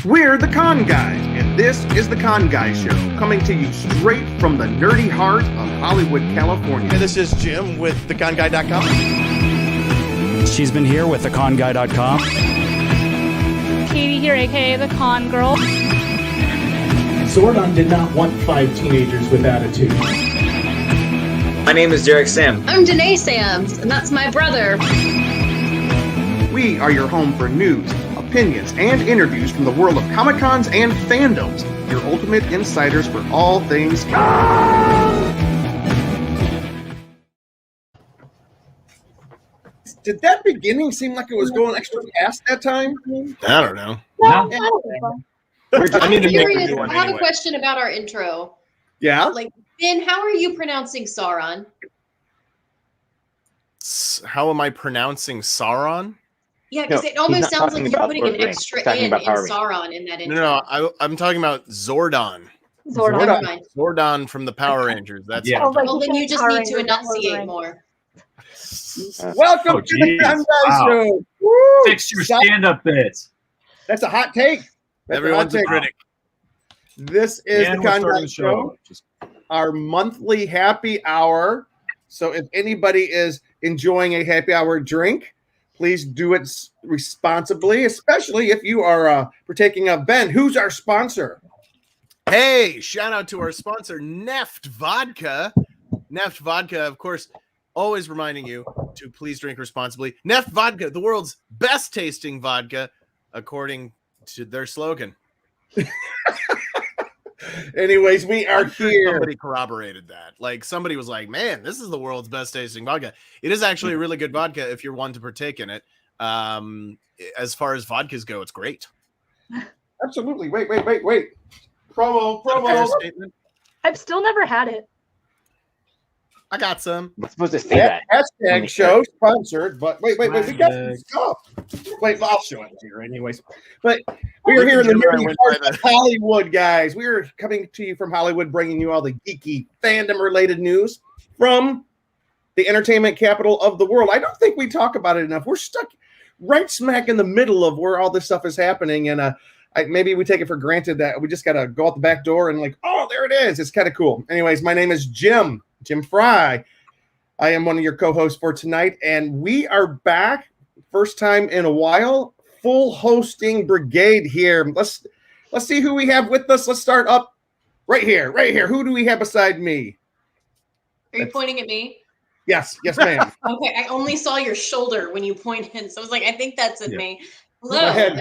We're the Con Guys, and this is the Con Guys Show, coming to you straight from the nerdy heart of Hollywood, California. And this is Jim with theconguy.com. She's been here with theconguy.com. Katie here, aka the Con Girl. Zordon did not want 5 teenagers with attitude. My name is Derek Sam. I'm Danae Sams, and that's my brother. We are your home for news, opinions, and interviews from the world of Comic-Cons and fandoms. Your ultimate insiders for all things Con! Did that beginning seem like it was going extra fast that time? I don't know. No. I have a question about our intro. Yeah? Like, Ben, how are you pronouncing Sauron? How am I pronouncing Sauron? Yeah, because it almost sounds like you're putting an extra in Sauron in that intro. No, I'm talking about Zordon. Zordon from the Power Rangers. That's Well, then you just need to enunciate more. Welcome to the Con Guys Show. Woo! Fix your stand-up bits. That's a hot take. Everyone's a critic. This is the Con Guys Show, our monthly happy hour. So if anybody is enjoying a happy hour drink, please do it responsibly, especially if you are partaking of Ben. Who's our sponsor? Hey, shout out to our sponsor, Nefft Vodka. Nefft Vodka, of course, always reminding you to please drink responsibly. Nefft Vodka, the world's best tasting vodka, according to their slogan. Anyways, we are here. Somebody corroborated that. Like, somebody was like, man, this is the world's best tasting vodka. It is actually a really good vodka if you're one to partake in it. As far as vodkas go, it's great. Absolutely. Wait. Promo. I've still never had it. I got some. I'm supposed to say that. Hashtag show sponsored, but wait. We got some stuff. Wait, I'll show it here anyways. But we are here in the nerdy heart of Hollywood, guys. We are coming to you from Hollywood, bringing you all the geeky fandom-related news from the entertainment capital of the world. I don't think we talk about it enough. We're stuck right smack in the middle of where all this stuff is happening, and maybe we take it for granted that we just got to go out the back door and like, oh, there it is. It's kind of cool. Anyways, my name is Jim Fry. I am one of your co-hosts for tonight, and we are back, first time in a while, full hosting brigade here. Let's see who we have with us. Let's start up right here. Who do we have beside me? Are you pointing at me? Yes, ma'am. Okay, I only saw your shoulder when you pointed, so I was like, I think that's at me. Hello. Go ahead.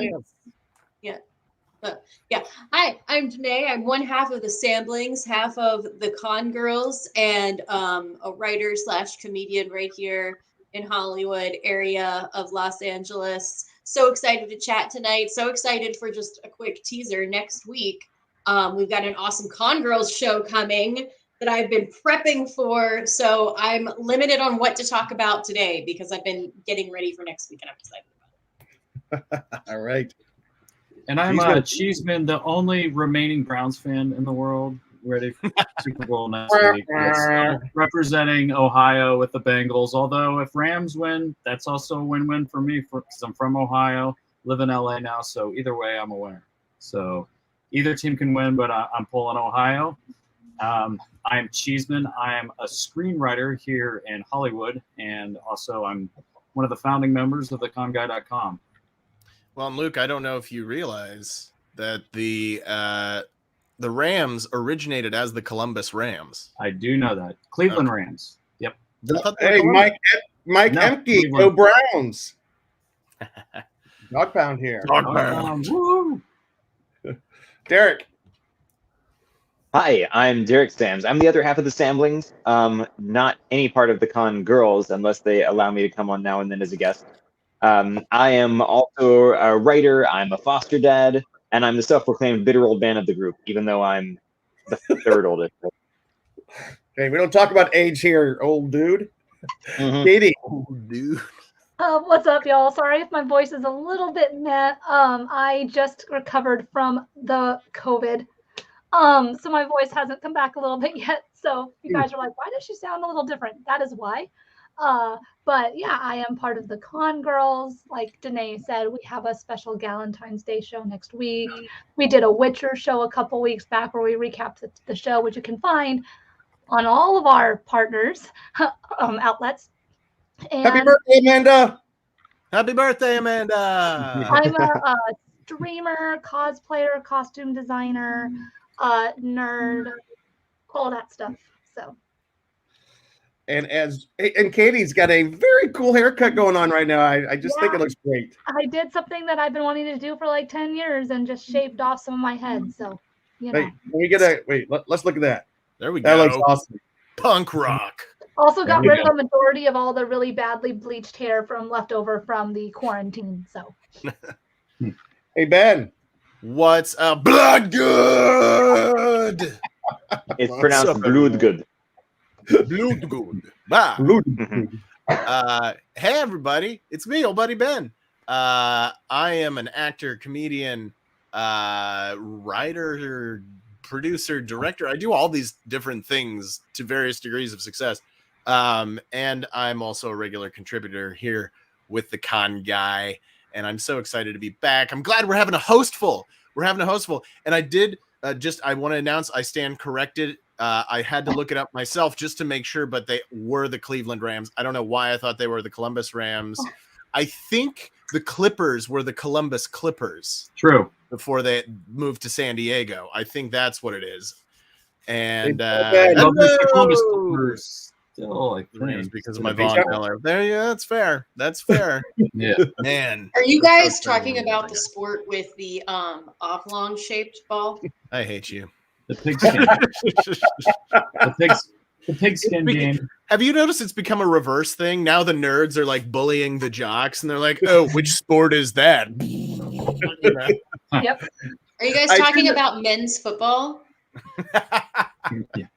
Yeah. Hi, I'm Danae. I'm one half of the Samblings, half of the Con Girls, and a writer / comedian right here in Hollywood area of Los Angeles. So excited to chat tonight. So excited for just a quick teaser. Next week, we've got an awesome Con Girls show coming that I've been prepping for. So I'm limited on what to talk about today because I've been getting ready for next week and I'm excited about it. All right. And I'm Cheeseman, the only remaining Browns fan in the world, ready for Super Bowl next week. Representing Ohio with the Bengals. Although if Rams win, that's also a win-win for me because I'm from Ohio, live in LA now. So either way, I'm a winner. So either team can win, but I'm pulling Ohio. I'm Cheeseman. I'm a screenwriter here in Hollywood, and also I'm one of the founding members of theconguy.com. Well, and Luke, I don't know if you realize that the Rams originated as the Columbus Rams. I do know that. Cleveland Rams. Yep. Hey, Mike Emke, go Browns. Dog pound here. Woo. Derek. Hi, I'm Derek Sams. I'm the other half of the Samblings. Not any part of the Con Girls, unless they allow me to come on now and then as a guest. I am also a writer, I'm a foster dad, and I'm the self-proclaimed bitter old man of the group, even though I'm the third oldest. Okay, we don't talk about age here, old dude. Mm-hmm. Katie. Old dude. What's up, y'all? Sorry if my voice is a little bit meh. I just recovered from the COVID. So my voice hasn't come back a little bit yet. So you guys are like, why does she sound a little different? That is why. But yeah, I am part of the Con Girls. Like Danae said, we have a special Galentine's Day show next week. We did a Witcher show a couple weeks back where we recapped the show, which you can find on all of our partners outlets. And Happy birthday, Amanda! Happy birthday, Amanda! I'm a streamer, cosplayer, costume designer, nerd, all that stuff. So. And Katie's got a very cool haircut going on right now. I just think it looks great. I did something that I've been wanting to do for like 10 years and just shaved off some of my head. So, you know. Let's look at that. There we go. That looks awesome. Punk rock. Also got rid of the majority of all the really badly bleached hair leftover from the quarantine. So. Hey, Ben. What's up? Blood good. It's pronounced blood good. Blood good. Bah. Hey, everybody. It's me, old buddy Ben. I am an actor, comedian, writer, producer, director. I do all these different things to various degrees of success. And I'm also a regular contributor here with the Con Guy. And I'm so excited to be back. I'm glad we're having a hostful. And I did I want to announce I stand corrected. I had to look it up myself just to make sure, but they were the Cleveland Rams. I don't know why I thought they were the Columbus Rams. I think the Clippers were the Columbus Clippers. True. Before they moved to San Diego. I think that's what it is. And Columbus Clippers still, I think, because of my Von Miller. There, yeah, that's fair. Yeah, man. Are you guys talking about the sport with the oblong shaped ball? I hate you. The pigskin. the pigskin game. Have you noticed it's become a reverse thing? Now the nerds are like bullying the jocks, and they're like, "Oh, which sport is that?" Yep. Are you guys talking about men's football?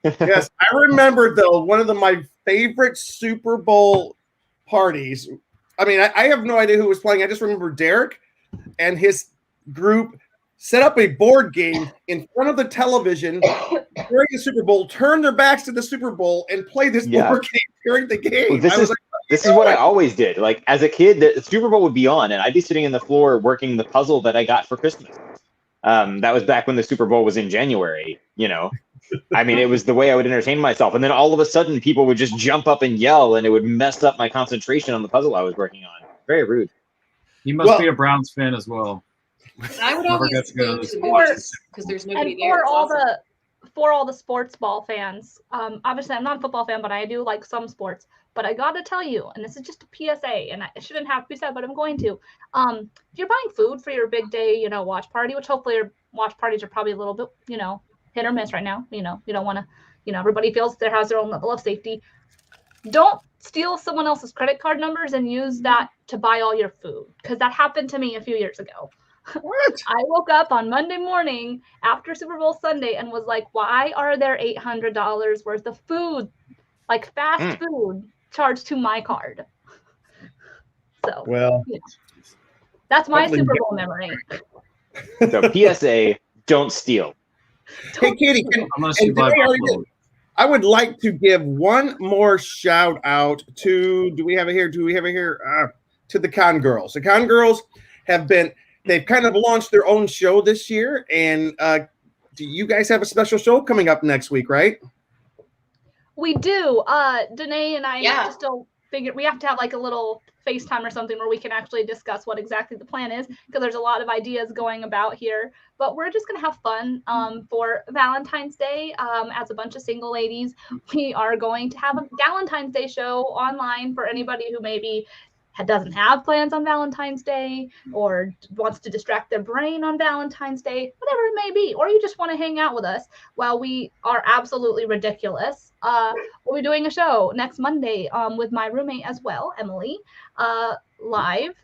Yes, I remember though one of my favorite Super Bowl parties. I mean, I have no idea who was playing. I just remember Derek and his group set up a board game in front of the television during the Super Bowl, turn their backs to the Super Bowl, and play this board game during the game. Well, this is what I always did. Like as a kid, the Super Bowl would be on, and I'd be sitting on the floor working the puzzle that I got for Christmas. That was back when the Super Bowl was in January. You know, I mean, it was the way I would entertain myself. And then all of a sudden, people would just jump up and yell, and it would mess up my concentration on the puzzle I was working on. Very rude. You must be a Browns fan as well. I would always go to the movies because there's nobody there. For all the sports ball fans, obviously I'm not a football fan, but I do like some sports. But I gotta tell you, and this is just a PSA, and it shouldn't have to be said, but I'm going to. If you're buying food for your big day, watch party, which hopefully your watch parties are probably a little bit, hit or miss right now. You don't want to, everybody feels has their own level of safety. Don't steal someone else's credit card numbers and use that to buy all your food, because that happened to me a few years ago. What? I woke up on Monday morning after Super Bowl Sunday and was like, why are there $800 worth of food, like fast food, charged to my card? So, that's my Super Bowl memory. So PSA, don't steal. Hey, Katie, I would like to give one more shout out to, do we have it here? To the Con Girls. The Con Girls they've kind of launched their own show this year. And do you guys have a special show coming up next week, right? We do. Danae and I have to still figure, we have to have like a little FaceTime or something where we can actually discuss what exactly the plan is, because there's a lot of ideas going about here. But we're just going to have fun for Valentine's Day as a bunch of single ladies. We are going to have a Valentine's Day show online for anybody who maybe doesn't have plans on Valentine's Day or wants to distract their brain on Valentine's Day, whatever it may be, or you just want to hang out with us while we are absolutely ridiculous. We'll be doing a show next Monday with my roommate as well, Emily, live,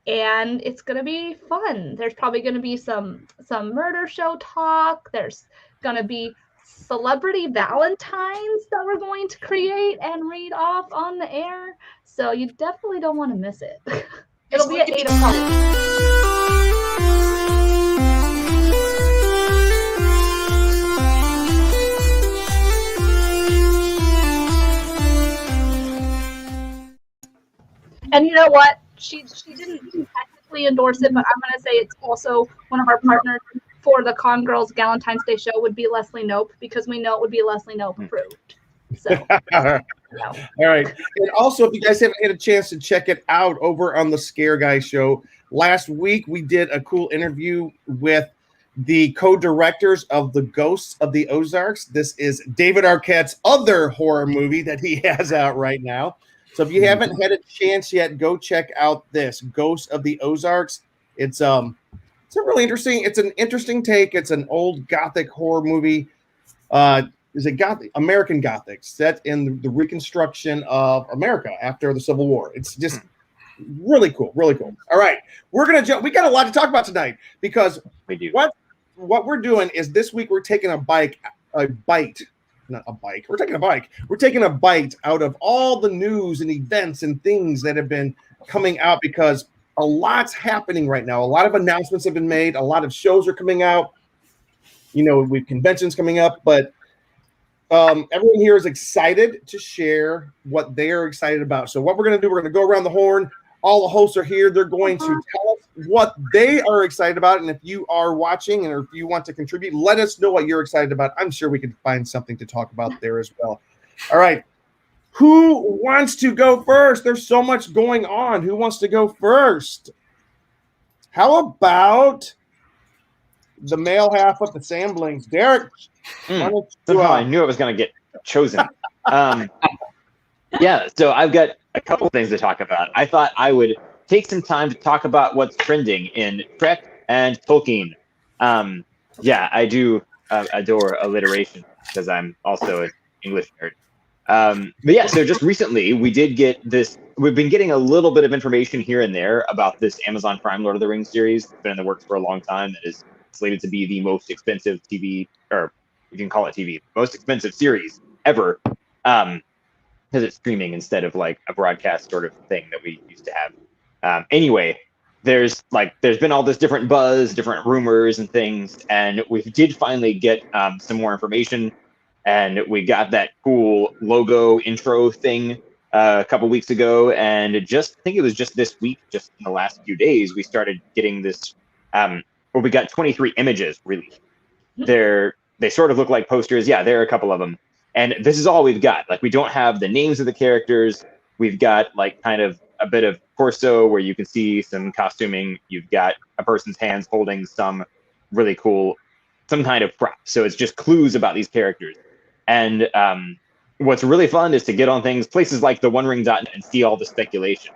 and it's going to be fun. There's probably going to be some murder show talk. There's going to be celebrity Valentines that we're going to create and read off on the air. So you definitely don't want to miss it. It'll be at 8 o'clock. And you know what? She didn't technically endorse it, but I'm gonna say it's also one of our partners for the Con Girls Valentine's Day show would be Leslie Knope, because we know it would be Leslie Knope approved. So. All right. And also, if you guys haven't had a chance to check it out over on the Scare Guy show, last week we did a cool interview with the co-directors of The Ghosts of the Ozarks. This is David Arquette's other horror movie that he has out right now. So if you haven't had a chance yet, go check out this Ghosts of the Ozarks. It's a really interesting. It's an interesting take. It's an old Gothic horror movie. Is it Gothic? American Gothic, set in the Reconstruction of America after the Civil War. It's just really cool, really cool. All right, we're gonna jump. We got a lot to talk about tonight because we do. What we're doing is this week we're taking a bite. Not a bike. We're taking a bike. We're taking a bite out of all the news and events and things that have been coming out, because a lot's happening right now. A lot of announcements have been made. A lot of shows are coming out. You know, we've conventions coming up, but everyone here is excited to share what they are excited about. So what we're going to do, we're going to go around the horn. All the hosts are here. They're going to tell us what they are excited about. And if you are watching and if you want to contribute, let us know what you're excited about. I'm sure we can find something to talk about there as well. All right. Who wants to go first? There's so much going on. Who wants to go first? How about the male half of the Samblings? Derek. Somehow I knew I was going to get chosen. Yeah, so I've got a couple things to talk about. I thought I would take some time to talk about what's trending in Trek and Tolkien. Yeah, I do adore alliteration because I'm also an English nerd. But yeah, so just recently we did get this. We've been getting a little bit of information here and there about this Amazon Prime Lord of the Rings series. It's been in the works for a long time. That is slated to be the most expensive TV, or you can call it TV, most expensive series ever. Because it's streaming instead of like a broadcast sort of thing that we used to have. Anyway, there's been all this different buzz, different rumors and things, and we did finally get some more information, and we got that cool logo intro thing a couple weeks ago, and I think it was just this week, just in the last few days, we started getting this. We got 23 images released. They sort of look like posters. Yeah, there are a couple of them. And this is all we've got. Like, we don't have the names of the characters. We've got like kind of a bit of torso where you can see some costuming. You've got a person's hands holding some really cool, some kind of prop. So it's just clues about these characters. And what's really fun is to get on places like the OneRing.net and see all the speculation.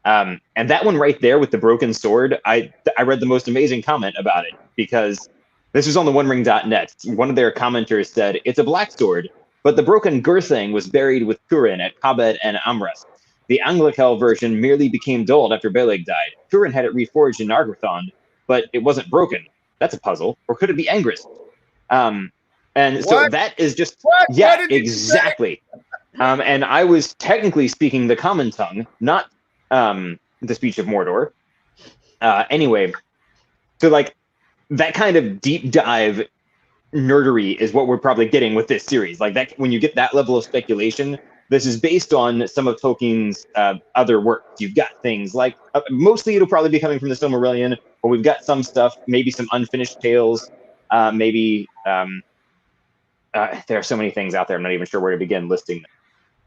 And that one right there with the broken sword, I read the most amazing comment about it, because this was on the OneRing.net. One of their commenters said, "It's a black sword, but the broken Gurthang was buried with Turin at Kabed and Amras. The Anglikel version merely became dulled after Beleg died. Turin had it reforged in Nargothrond, but it wasn't broken. That's a puzzle. Or could it be Angrist?" And so that is just, yeah, exactly. And I was technically speaking the common tongue, not the speech of Mordor. Anyway, so like that kind of deep dive nerdery is what we're probably getting with this series. Like that, when you get that level of speculation, this is based on some of Tolkien's other works. You've got things like, mostly it'll probably be coming from the Silmarillion, but we've got some stuff, maybe some unfinished tales, maybe there are so many things out there, I'm not even sure where to begin listing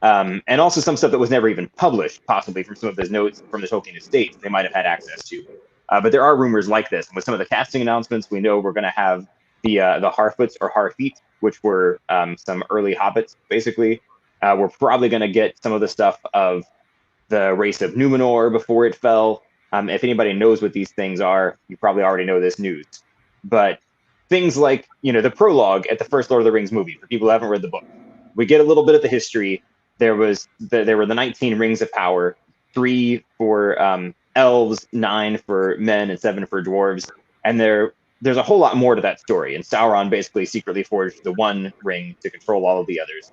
them. And also some stuff that was never even published, possibly from some of those notes from the Tolkien estates they might have had access to. But there are rumors like this. And with some of the casting announcements, we know we're going to have the Harfoots or Harfeet, which were some early hobbits, basically. We're probably going to get some of the stuff of the race of Numenor before it fell. If anybody knows what these things are, you probably already know this news. But things like, the prologue at the first Lord of the Rings movie, for people who haven't read the book, we get a little bit of the history. There were the 19 rings of power, 3 for elves, 9 for men, and 7 for dwarves. And there's a whole lot more to that story. And Sauron basically secretly forged the one ring to control all of the others.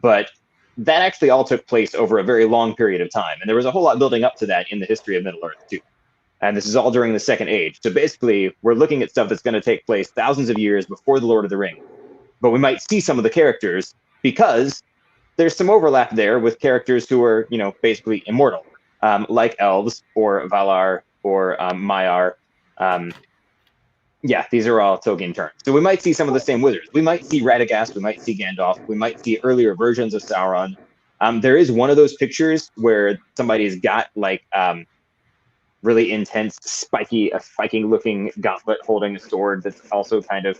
But that actually all took place over a very long period of time. And there was a whole lot building up to that in the history of Middle-earth, too. And this is all during the Second Age. So basically, we're looking at stuff that's going to take place thousands of years before the Lord of the Rings. But we might see some of the characters because there's some overlap there with characters who are, basically immortal. like elves or Valar or Maiar. Yeah, these are all Tolkien terms. So we might see some of the same wizards. We might see Radagast. We might see Gandalf. We might see earlier versions of Sauron. There is one of those pictures where somebody's got like really intense, spiking-looking gauntlet holding a sword that's also kind of...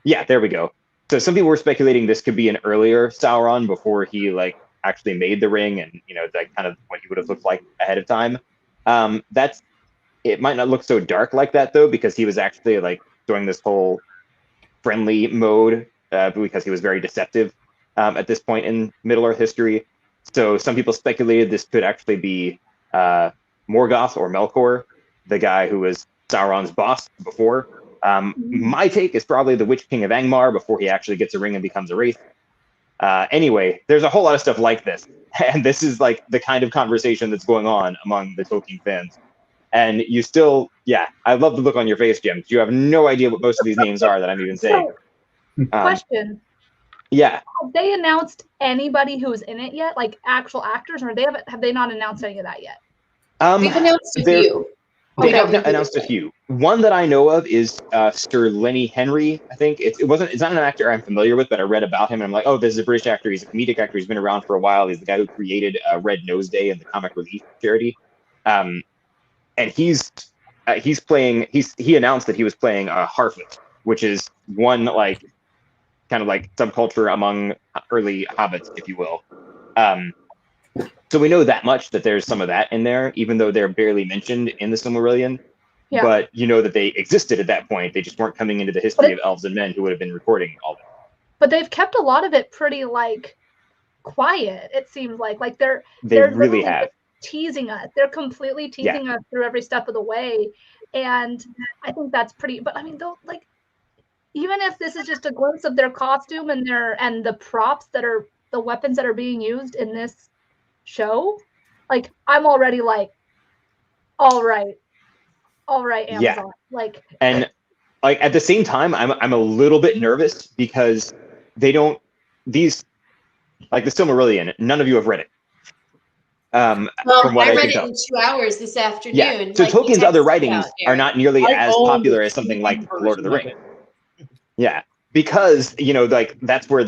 Yeah, there we go. So some people were speculating this could be an earlier Sauron before he like actually made the ring, and like kind of what he would have looked like ahead of time. It might not look so dark like that though, because he was actually like doing this whole friendly mode because he was very deceptive at this point in Middle-earth history. So some people speculated this could actually be Morgoth or Melkor, the guy who was Sauron's boss before. My take is probably the Witch King of Angmar before he actually gets a ring and becomes a wraith. Anyway, there's a whole lot of stuff like this. And this is like the kind of conversation that's going on among the Tolkien fans. And you still, I love the look on your face, Jim. You have no idea what most of these names are that I'm even saying. Question. Yeah. Have they announced anybody who's in it yet? Like actual actors, or have they not announced any of that yet? They've announced a few. They have announced a few. One that I know of is Sir Lenny Henry. I think it's not an actor I'm familiar with, but I read about him and I'm like, oh, this is a British actor. He's a comedic actor. He's been around for a while. He's the guy who created Red Nose Day and the comic relief charity. And he announced that he was playing Harfoot, which is one like kind of like subculture among early hobbits, if you will. So we know that much, that there's some of that in there, even though they're barely mentioned in the Silmarillion. Yeah. But you know that they existed at that point. They just weren't coming into the history of elves and men who would have been recording all that. But they've kept a lot of it pretty like quiet. It seems like they're really have. Teasing us. They're completely teasing us through every step of the way, and I think that's pretty. But I mean, though, like, even if this is just a glimpse of their costume and the props that are the weapons that are being used in this show, like, I'm already like, all right, Amazon. Yeah. Like, and like at the same time, I'm a little bit nervous because they don't like the Silmarillion. None of you have read it. Well, I read it in 2 hours this afternoon. Yeah. So Tolkien's other writings are not nearly as popular as something like Lord of the Rings. Yeah, because like that's where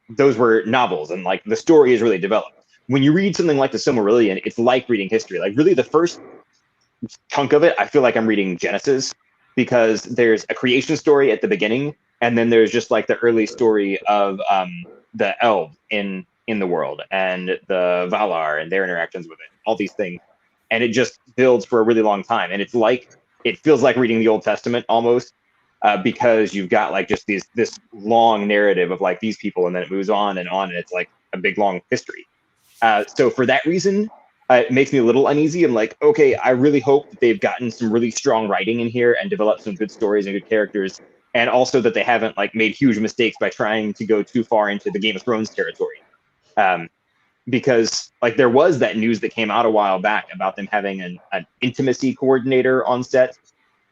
those were novels and like the story is really developed. When you read something like the Silmarillion, it's like reading history. Like really, the first chunk of it, I feel like I'm reading Genesis, because there's a creation story at the beginning, and then there's just like the early story of the elves in the world and the Valar and their interactions with it, all these things, and it just builds for a really long time. And it feels like reading the Old Testament almost, because you've got like just this long narrative of like these people, and then it moves on, and it's like a big long history. So for that reason, it makes me a little uneasy. I'm like, okay, I really hope that they've gotten some really strong writing in here and developed some good stories and good characters, and also that they haven't like made huge mistakes by trying to go too far into the Game of Thrones territory. Because like there was that news that came out a while back about them having an intimacy coordinator on set,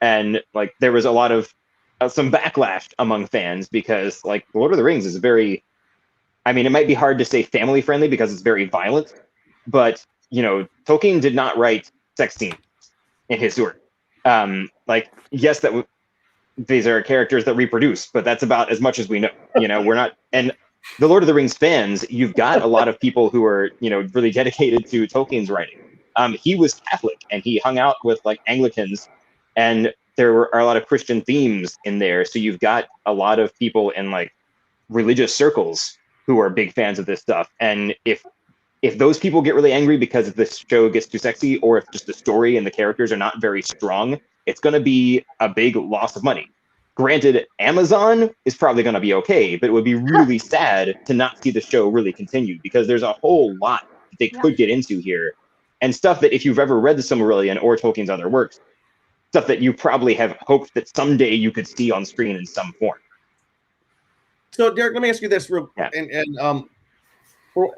and like there was a lot of some backlash among fans because like Lord of the Rings is very, I mean, it might be hard to say family friendly because it's very violent, but Tolkien did not write sex scenes in his work. Like yes, these are characters that reproduce, but that's about as much as we know. We're not. And the Lord of the Rings fans, you've got a lot of people who are, really dedicated to Tolkien's writing. He was Catholic and he hung out with like Anglicans, and there are a lot of Christian themes in there. So you've got a lot of people in like religious circles who are big fans of this stuff. And if those people get really angry because this show gets too sexy, or if just the story and the characters are not very strong, it's going to be a big loss of money. Granted, Amazon is probably going to be okay, but it would be really sad to not see the show really continue, because there's a whole lot that they could get into here, and stuff that if you've ever read the Silmarillion or Tolkien's other works, stuff that you probably have hoped that someday you could see on screen in some form. So, Derek, let me ask you this real.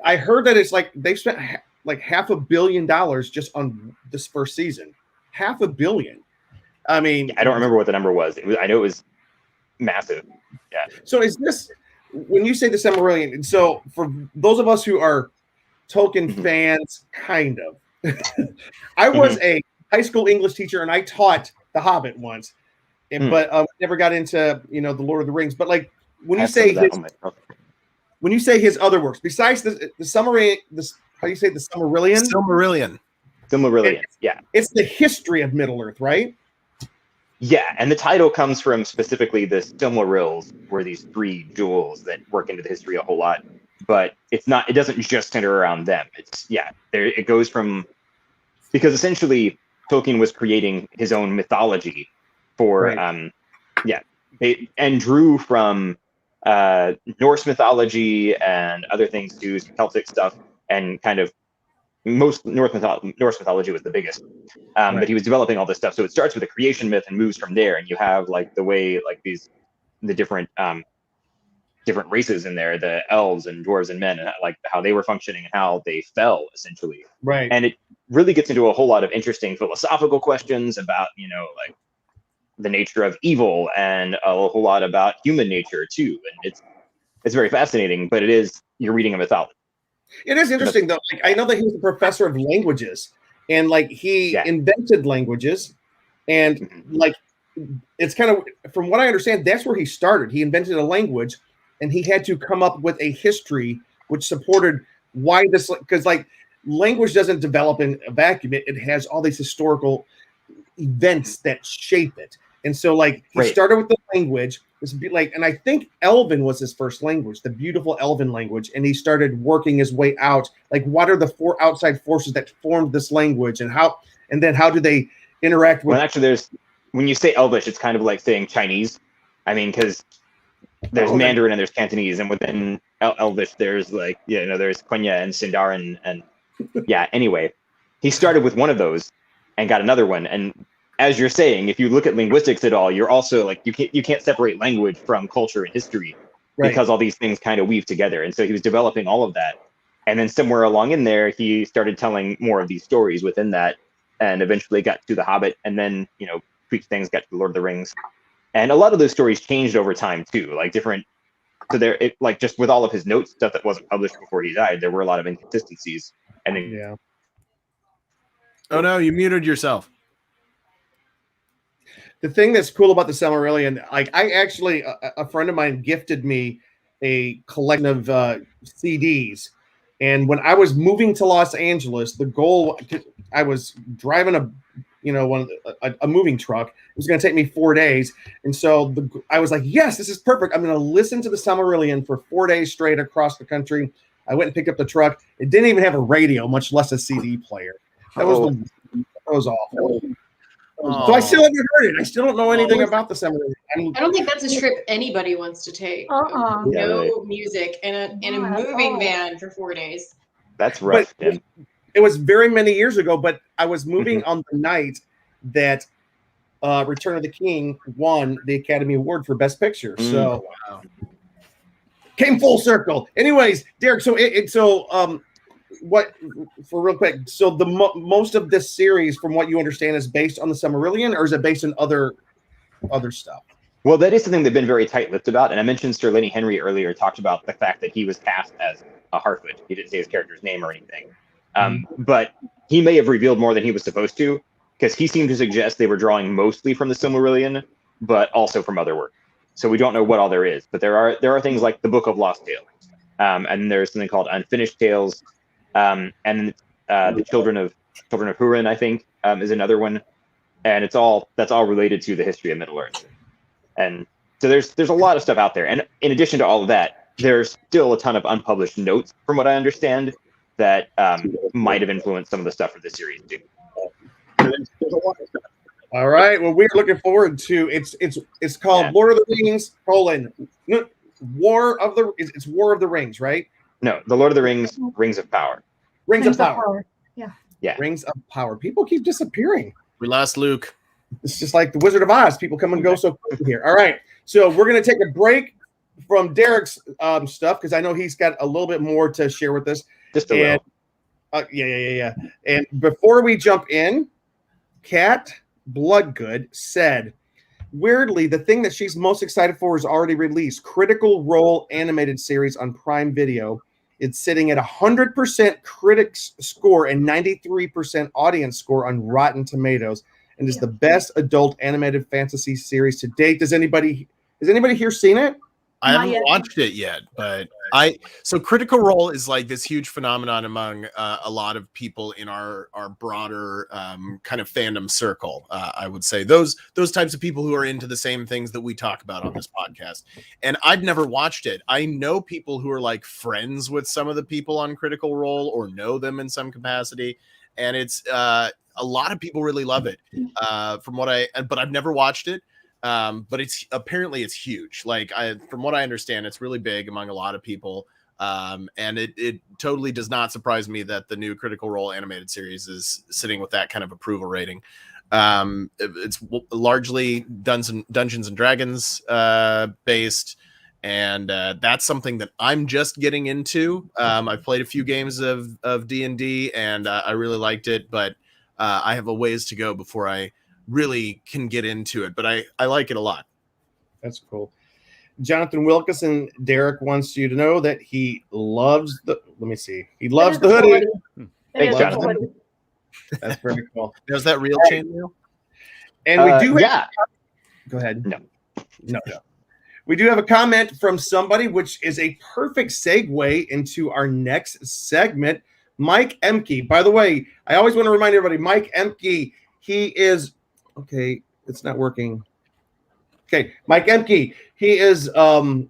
I heard that it's like they spent like $500 million just on this first season. $500 million. I mean, I don't remember what the number was. I know it was massive. Yeah. So is this, when you say the Silmarillion, so for those of us who are Tolkien fans, kind of, I was a high school English teacher, and I taught The Hobbit once, but never got into the Lord of the Rings. But like when you say his other works, besides the Silmarillion, how do you say the Silmarillion? Silmarillion, yeah. It's the history of Middle Earth, right? Yeah, and the title comes from specifically the Silmarils, were these 3 jewels that work into the history a whole lot. But it's not. It doesn't just center around them. It goes from, because essentially Tolkien was creating his own mythology for and drew from Norse mythology and other things too, Celtic stuff, and kind of most Norse mythology was the biggest. But he was developing all this stuff. So it starts with a creation myth and moves from there. And you have like the way like the different races in there, the elves and dwarves and men, and like how they were functioning and how they fell essentially. Right. And it really gets into a whole lot of interesting philosophical questions about, like the nature of evil and a whole lot about human nature too. And it's very fascinating, but you're reading a mythology. It is interesting though. Like I know that he was a professor of languages, and like he invented languages, and like it's kind of, from what I understand, that's where he started. He invented a language, and he had to come up with a history which supported why this, because like language doesn't develop in a vacuum. It has all these historical events that shape it. And so like he started with the language, and I think Elven was his first language, the beautiful Elven language. And he started working his way out. Like, what are the 4 outside forces that formed this language, and then how do they interact with? Well, actually, when you say Elvish, it's kind of like saying Chinese. I mean, because there's Mandarin and there's Cantonese, and within Elvish, there's there's Quenya and Sindarin, and anyway, he started with one of those and got another one. And as you're saying, if you look at linguistics at all, you're also like, you can't separate language from culture and history, because all these things kind of weave together. And so he was developing all of that. And then somewhere along in there, he started telling more of these stories within that, and eventually got to The Hobbit, and then, tweaked things, got to The Lord of the Rings. And a lot of those stories changed over time too, like different. So just with all of his notes, stuff that wasn't published before he died, there were a lot of inconsistencies. And then, oh no, you muted yourself. The thing that's cool about the Silmarillion, like I actually, a friend of mine gifted me a collection of CDs. And when I was moving to Los Angeles, the goal, I was driving a moving truck. It was going to take me 4 days. And so I was like, yes, this is perfect. I'm going to listen to the Silmarillion for 4 days straight across the country. I went and picked up the truck. It didn't even have a radio, much less a CD player. That was awful. So I still haven't heard it. I still don't know anything about the Silmarillion. I don't think that's a trip anybody wants to take. No music in a moving van for 4 days. That's rough. It was very many years ago, but I was moving on the night that Return of the King won the Academy Award for Best Picture. So came full circle. Anyways, Derek, what, for real quick, so the most of this series, from what you understand, is based on the Silmarillion, or is it based on other stuff? Well, that is something they've been very tight-lipped about. And I mentioned Sir Lenny Henry earlier talked about the fact that he was cast as a Harfoot. He didn't say his character's name or anything. But he may have revealed more than he was supposed to, because he seemed to suggest they were drawing mostly from the Silmarillion, but also from other work. So we don't know what all there is. But there are things like the Book of Lost Tales. And there's something called Unfinished Tales. And the Children of Húrin, I think, is another one. And that's all related to the history of Middle Earth. And so there's a lot of stuff out there. And in addition to all of that, there's still a ton of unpublished notes, from what I understand, that might have influenced some of the stuff for this series too. All right. Well, we're looking forward to it's called Lord of the Rings: War of the Rings, right? No, the Lord of the Rings, Rings of Power. Rings of Power. Yeah. Rings of Power. People keep disappearing. We lost Luke. It's just like the Wizard of Oz. People come and go so quickly here. All right. So we're going to take a break from Derek's stuff, because I know he's got a little bit more to share with us. Just a little. Yeah. And before we jump in, Kat Bloodgood said, weirdly, the thing that she's most excited for is already released. Critical Role animated series on Prime Video. It's sitting at 100% critics score and 93% audience score on Rotten Tomatoes, and is the best adult animated fantasy series to date. Has anybody here seen it? I haven't watched it yet, but so Critical Role is like this huge phenomenon among a lot of people in our broader kind of fandom circle. I would say those types of people who are into the same things that we talk about on this podcast. And I've never watched it. I know people who are like friends with some of the people on Critical Role or know them in some capacity, and it's a lot of people really love it. But I've never watched it. But it's huge. Like from what I understand, it's really big among a lot of people. And it totally does not surprise me that the new Critical Role animated series is sitting with that kind of approval rating. It's largely Dungeons and Dragons based, and that's something that I'm just getting into. I've played a few games of D&D, and I really liked it, but I have a ways to go before I really can get into it, but I like it a lot. That's cool. Jonathan Wilkinson, Derek wants you to know that he loves the hoodie. Thanks, Jonathan. That's very cool. There's that real chainmail. And we do have go ahead. No. We do have a comment from somebody, which is a perfect segue into our next segment. Mike Emke. By the way, I always want to remind everybody, Mike Emke, he is okay, it's not working. Okay, Mike Emke, he is our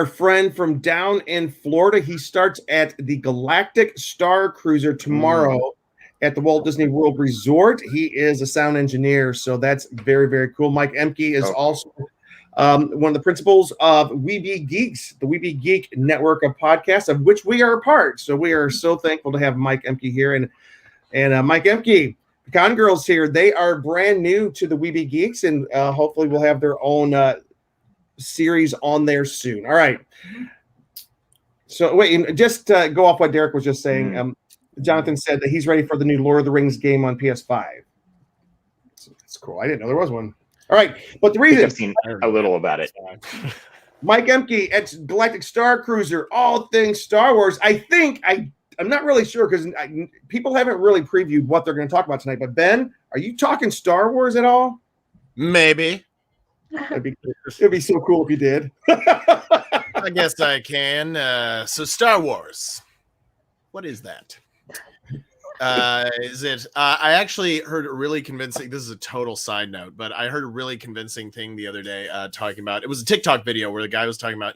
friend from down in Florida. He starts at the Galactic Star Cruiser tomorrow at the Walt Disney World Resort. He is a sound engineer, so that's very, very cool. Mike Emke is also one of the principals of We Be Geeks, the We Be Geek network of podcasts, of which we are a part. So we are so thankful to have Mike Emke here. And Mike Emke, the Con Girls here, they are brand new to the We Be Geeks, and hopefully will have their own series on there soon. All right. So wait, just go off what Derek was just saying. Jonathan said that he's ready for the new Lord of the Rings game on PS5. That's cool. I didn't know there was one. All right, but the reason I've seen a little about it. Mike Emke at Galactic Star Cruiser, all things Star Wars. I'm not really sure because people haven't really previewed what they're going to talk about tonight. But Ben, are you talking Star Wars at all? Maybe. It'd be so cool if you did. I guess I can. So Star Wars. What is that? Is it? I actually heard a really convincing. This is a total side note, but I heard a really convincing thing the other day talking about. It was a TikTok video where the guy was talking about,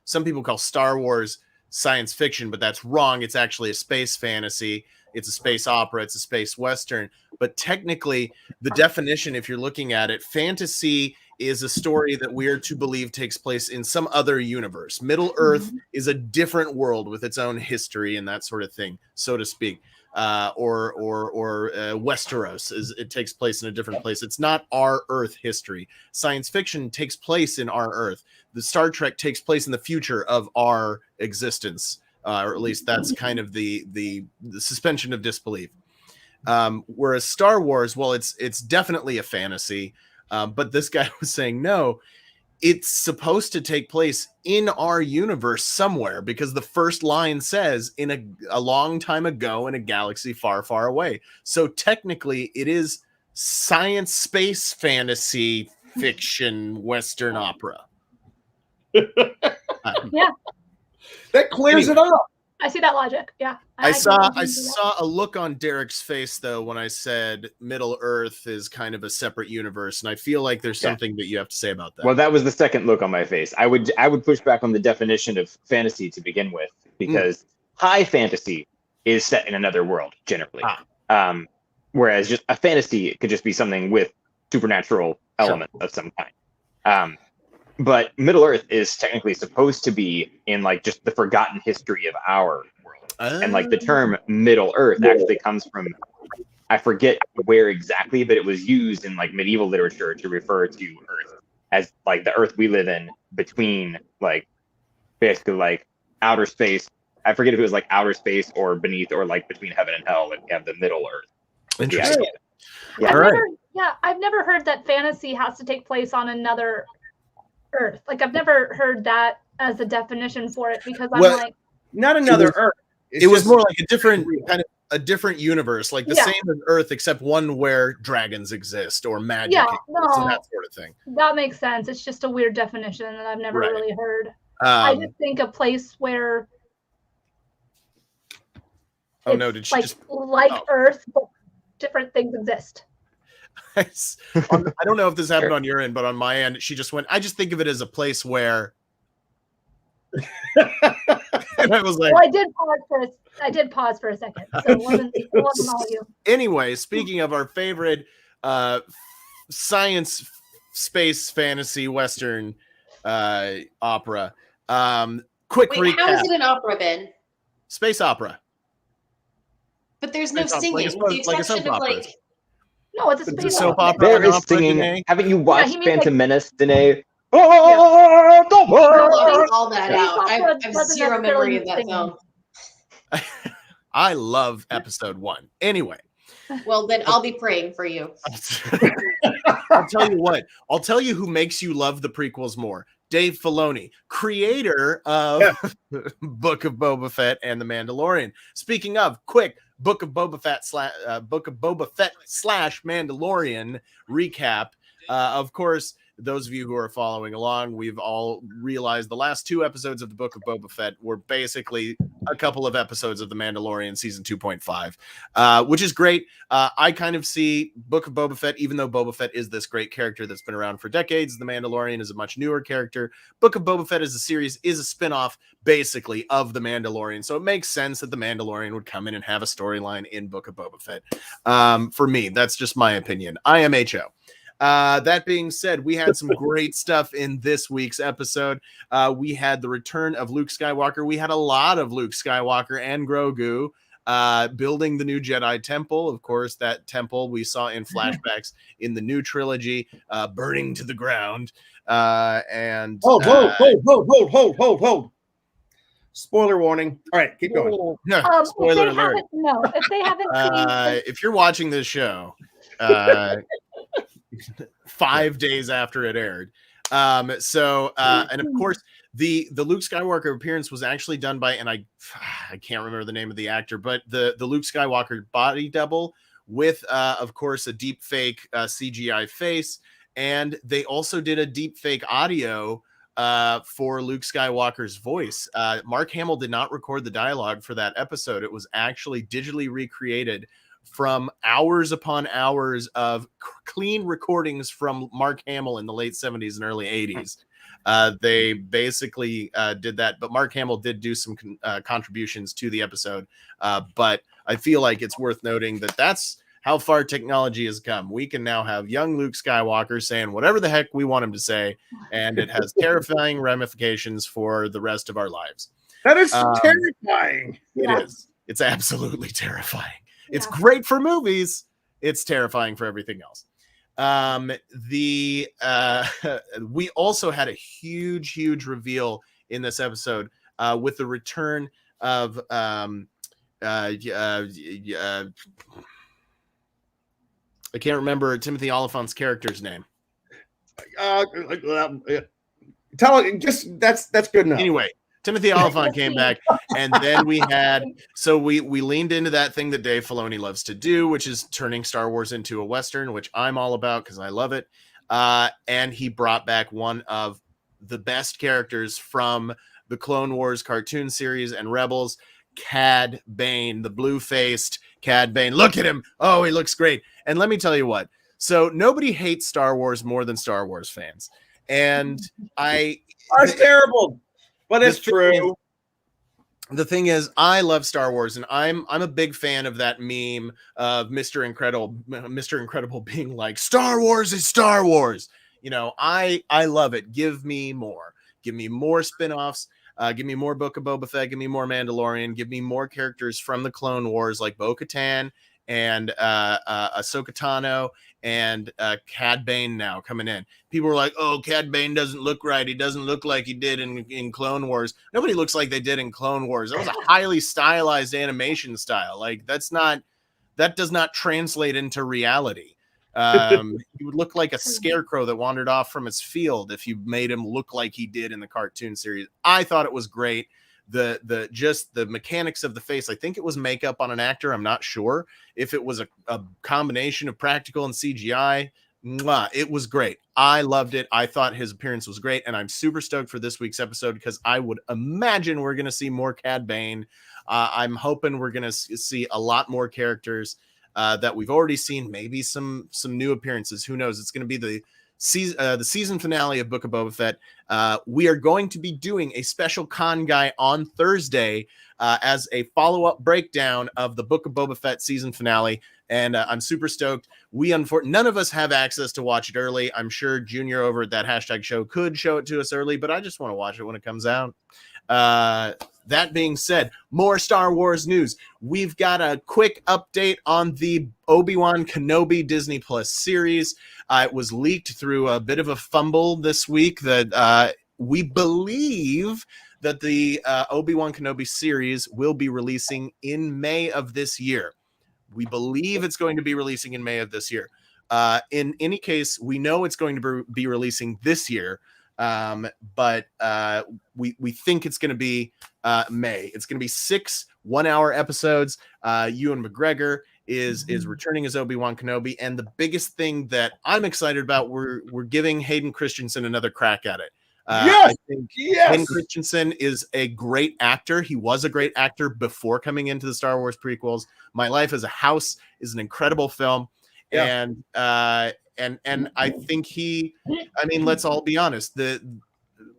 some people call Star Wars science fiction, but that's wrong. It's actually a space fantasy. It's a space opera. It's a space western. But technically, the definition, if you're looking at it, fantasy is a story that we are to believe takes place in some other universe. Middle Earth is a different world with its own history and that sort of thing, so to speak. Or Westeros it takes place in a different place. It's not our Earth history. Science fiction takes place in our Earth. The Star Trek takes place in the future of our existence, or at least that's kind of the suspension of disbelief. Whereas Star Wars, well, it's definitely a fantasy, but this guy was saying no. It's supposed to take place in our universe somewhere because the first line says in a long time ago in a galaxy far, far away. So technically it is science space fantasy fiction Western opera. Yeah. That clears it up. I see that logic. Yeah. I saw a look on Derek's face though when I said Middle Earth is kind of a separate universe, and I feel like there's something that you have to say about that. Well, that was the second look on my face. I would push back on the definition of fantasy to begin with, because high fantasy is set in another world generally. Whereas just a fantasy could just be something with supernatural elements of some kind. But Middle Earth is technically supposed to be in like just the forgotten history of our world. And like the term Middle Earth actually comes from, I forget where exactly, but it was used in like medieval literature to refer to Earth as like the Earth we live in between like basically like outer space. I forget if it was like outer space or beneath or like between heaven and hell, and we have the Middle Earth. Interesting. I've never heard that fantasy has to take place on another Earth. Like I've never heard that as a definition for it, because I'm like, not another Earth. It was more like a different universe, like the same as Earth, except one where dragons exist or magic exists and that sort of thing. That makes sense. It's just a weird definition that I've never really heard. I just think a place where did she Earth, but different things exist. I don't know if this happened on your end, but on my end, she just went, I just think of it as a place where and I was like, well, I did pause for a second. So it wasn't all you. Anyway, speaking of our favorite science space fantasy Western opera, quick recap. How is it an opera, Ben? Space opera. But there's no singing. Like a soap opera. No, it's a space soap opera. There is singing. Danae? Haven't you watched Phantom Menace, Danae? All that out. I have zero memory of that film. I love episode 1. Anyway. Well, then I'll be praying for you. I'll tell you what. I'll tell you who makes you love the prequels more. Dave Filoni, creator of Book of Boba Fett and The Mandalorian. Speaking of, quick, Book of Boba Fett / Mandalorian recap. Of course, those of you who are following along, we've all realized the last 2 episodes of the Book of Boba Fett were basically a couple of episodes of The Mandalorian season 2.5, which is great. I kind of see Book of Boba Fett, even though Boba Fett is this great character that's been around for decades, The Mandalorian is a much newer character. Book of Boba Fett as a series is a spinoff, basically, of The Mandalorian. So it makes sense that The Mandalorian would come in and have a storyline in Book of Boba Fett. For me, that's just my opinion. I am HO. That being said, we had some great stuff in this week's episode. We had the return of Luke Skywalker. We had a lot of Luke Skywalker and Grogu building the new Jedi Temple. Of course, that temple we saw in flashbacks in the new trilogy, burning to the ground. And hold. Spoiler warning. All right, keep going. No, spoiler alert. If they haven't seen if you're watching this show, 5 days after it aired. And of course, the Luke Skywalker appearance was actually done by, and I can't remember the name of the actor, but the Luke Skywalker body double with, of course, a deep fake CGI face. And they also did a deep fake audio for Luke Skywalker's voice. Mark Hamill did not record the dialogue for that episode. It was actually digitally recreated from hours upon hours of clean recordings from Mark Hamill in the late 70s and early 80s. They basically did that, but Mark Hamill did do some contributions to the episode. But I feel like it's worth noting that that's how far technology has come. We can now have young Luke Skywalker saying whatever the heck we want him to say, and it has terrifying ramifications for the rest of our lives. That is terrifying. It is. It's absolutely terrifying. It's great for movies. It's terrifying for everything else. We also had a huge reveal in this episode with the return of I can't remember Timothy Oliphant's character's name. That's good enough. Anyway, Timothy Oliphant came back, and then we leaned into that thing that Dave Filoni loves to do, which is turning Star Wars into a Western, which I'm all about because I love it. And he brought back one of the best characters from the Clone Wars cartoon series and Rebels, Cad Bane, the blue-faced Cad Bane. Look at him. Oh, he looks great. And let me tell you what. So nobody hates Star Wars more than Star Wars fans. And it's terrible. But it's true. The thing is, I love Star Wars, and I'm a big fan of that meme of Mr. Incredible being like, Star Wars is Star Wars. You know, I love it. Give me more. Give me more spin-offs. Give me more Book of Boba Fett. Give me more Mandalorian. Give me more characters from the Clone Wars like Bo-Katan and Ahsoka Tano and Cad Bane now coming in. People were like, oh, Cad Bane doesn't look right. He doesn't look like he did in Clone Wars. Nobody looks like they did in Clone Wars. That was a highly stylized animation style. Like that does not translate into reality. He would look like a scarecrow that wandered off from his field if you made him look like he did in the cartoon series. I thought it was great. just the mechanics of the face. I think it was makeup on an actor. I'm not sure if it was a combination of practical and CGI. It was great. I loved it. I thought his appearance was great, and I'm super stoked for this week's episode because I would imagine we're going to see more Cad Bane. I'm hoping we're going to see a lot more characters that we've already seen, maybe some new appearances. Who knows? It's going to be the season finale of Book of Boba Fett. We are going to be doing a special con guy on Thursday as a follow-up breakdown of the Book of Boba Fett season finale. And I'm super stoked. None of us have access to watch it early. I'm sure Junior over at that hashtag show could show it to us early, but I just want to watch it when it comes out. That being said, more Star Wars news. We've got a quick update on the Obi-Wan Kenobi Disney Plus series. It was leaked through a bit of a fumble this week that we believe that the Obi-Wan Kenobi series will be releasing in May of this year. We believe it's going to be releasing in May of this year. In any case, we know it's going to be releasing this year, but we think it's going to be May. It's going to be 6 one-hour episodes. Ewan McGregor is returning as Obi-Wan Kenobi, and the biggest thing that I'm excited about, we're giving Hayden Christensen another crack at it. Yes, I think Hayden Christensen is a great actor. He was a great actor before coming into the Star Wars prequels. My Life as a House is an incredible film, and I think let's all be honest.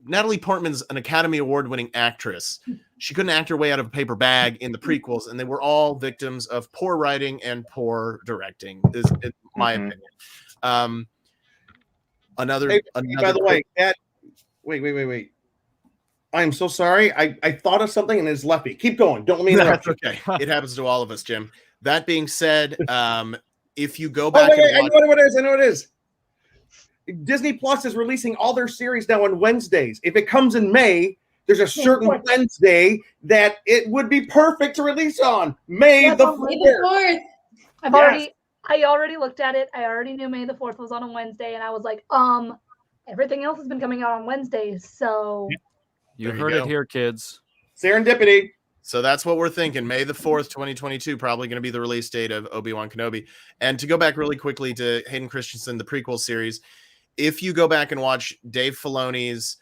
Natalie Portman's an Academy Award-winning actress. She couldn't act her way out of a paper bag in the prequels, and they were all victims of poor writing and poor directing, is in my opinion. By the way, wait. I am so sorry. I thought of something and it's left me. Keep going. Don't let me interrupt. That's okay. It happens to all of us, Jim. That being said, if you go back, I know what it is. Disney Plus is releasing all their series now on Wednesdays. If it comes in May, there's a certain Wednesday that it would be perfect to release on. May the 4th. I already looked at it. I already knew May the 4th was on a Wednesday, and I was like, everything else has been coming out on Wednesdays, so you heard it here, kids. Serendipity. So that's what we're thinking. May the 4th, 2022, probably going to be the release date of Obi-Wan Kenobi. And to go back really quickly to Hayden Christensen, the prequel series, if you go back and watch Dave Filoni's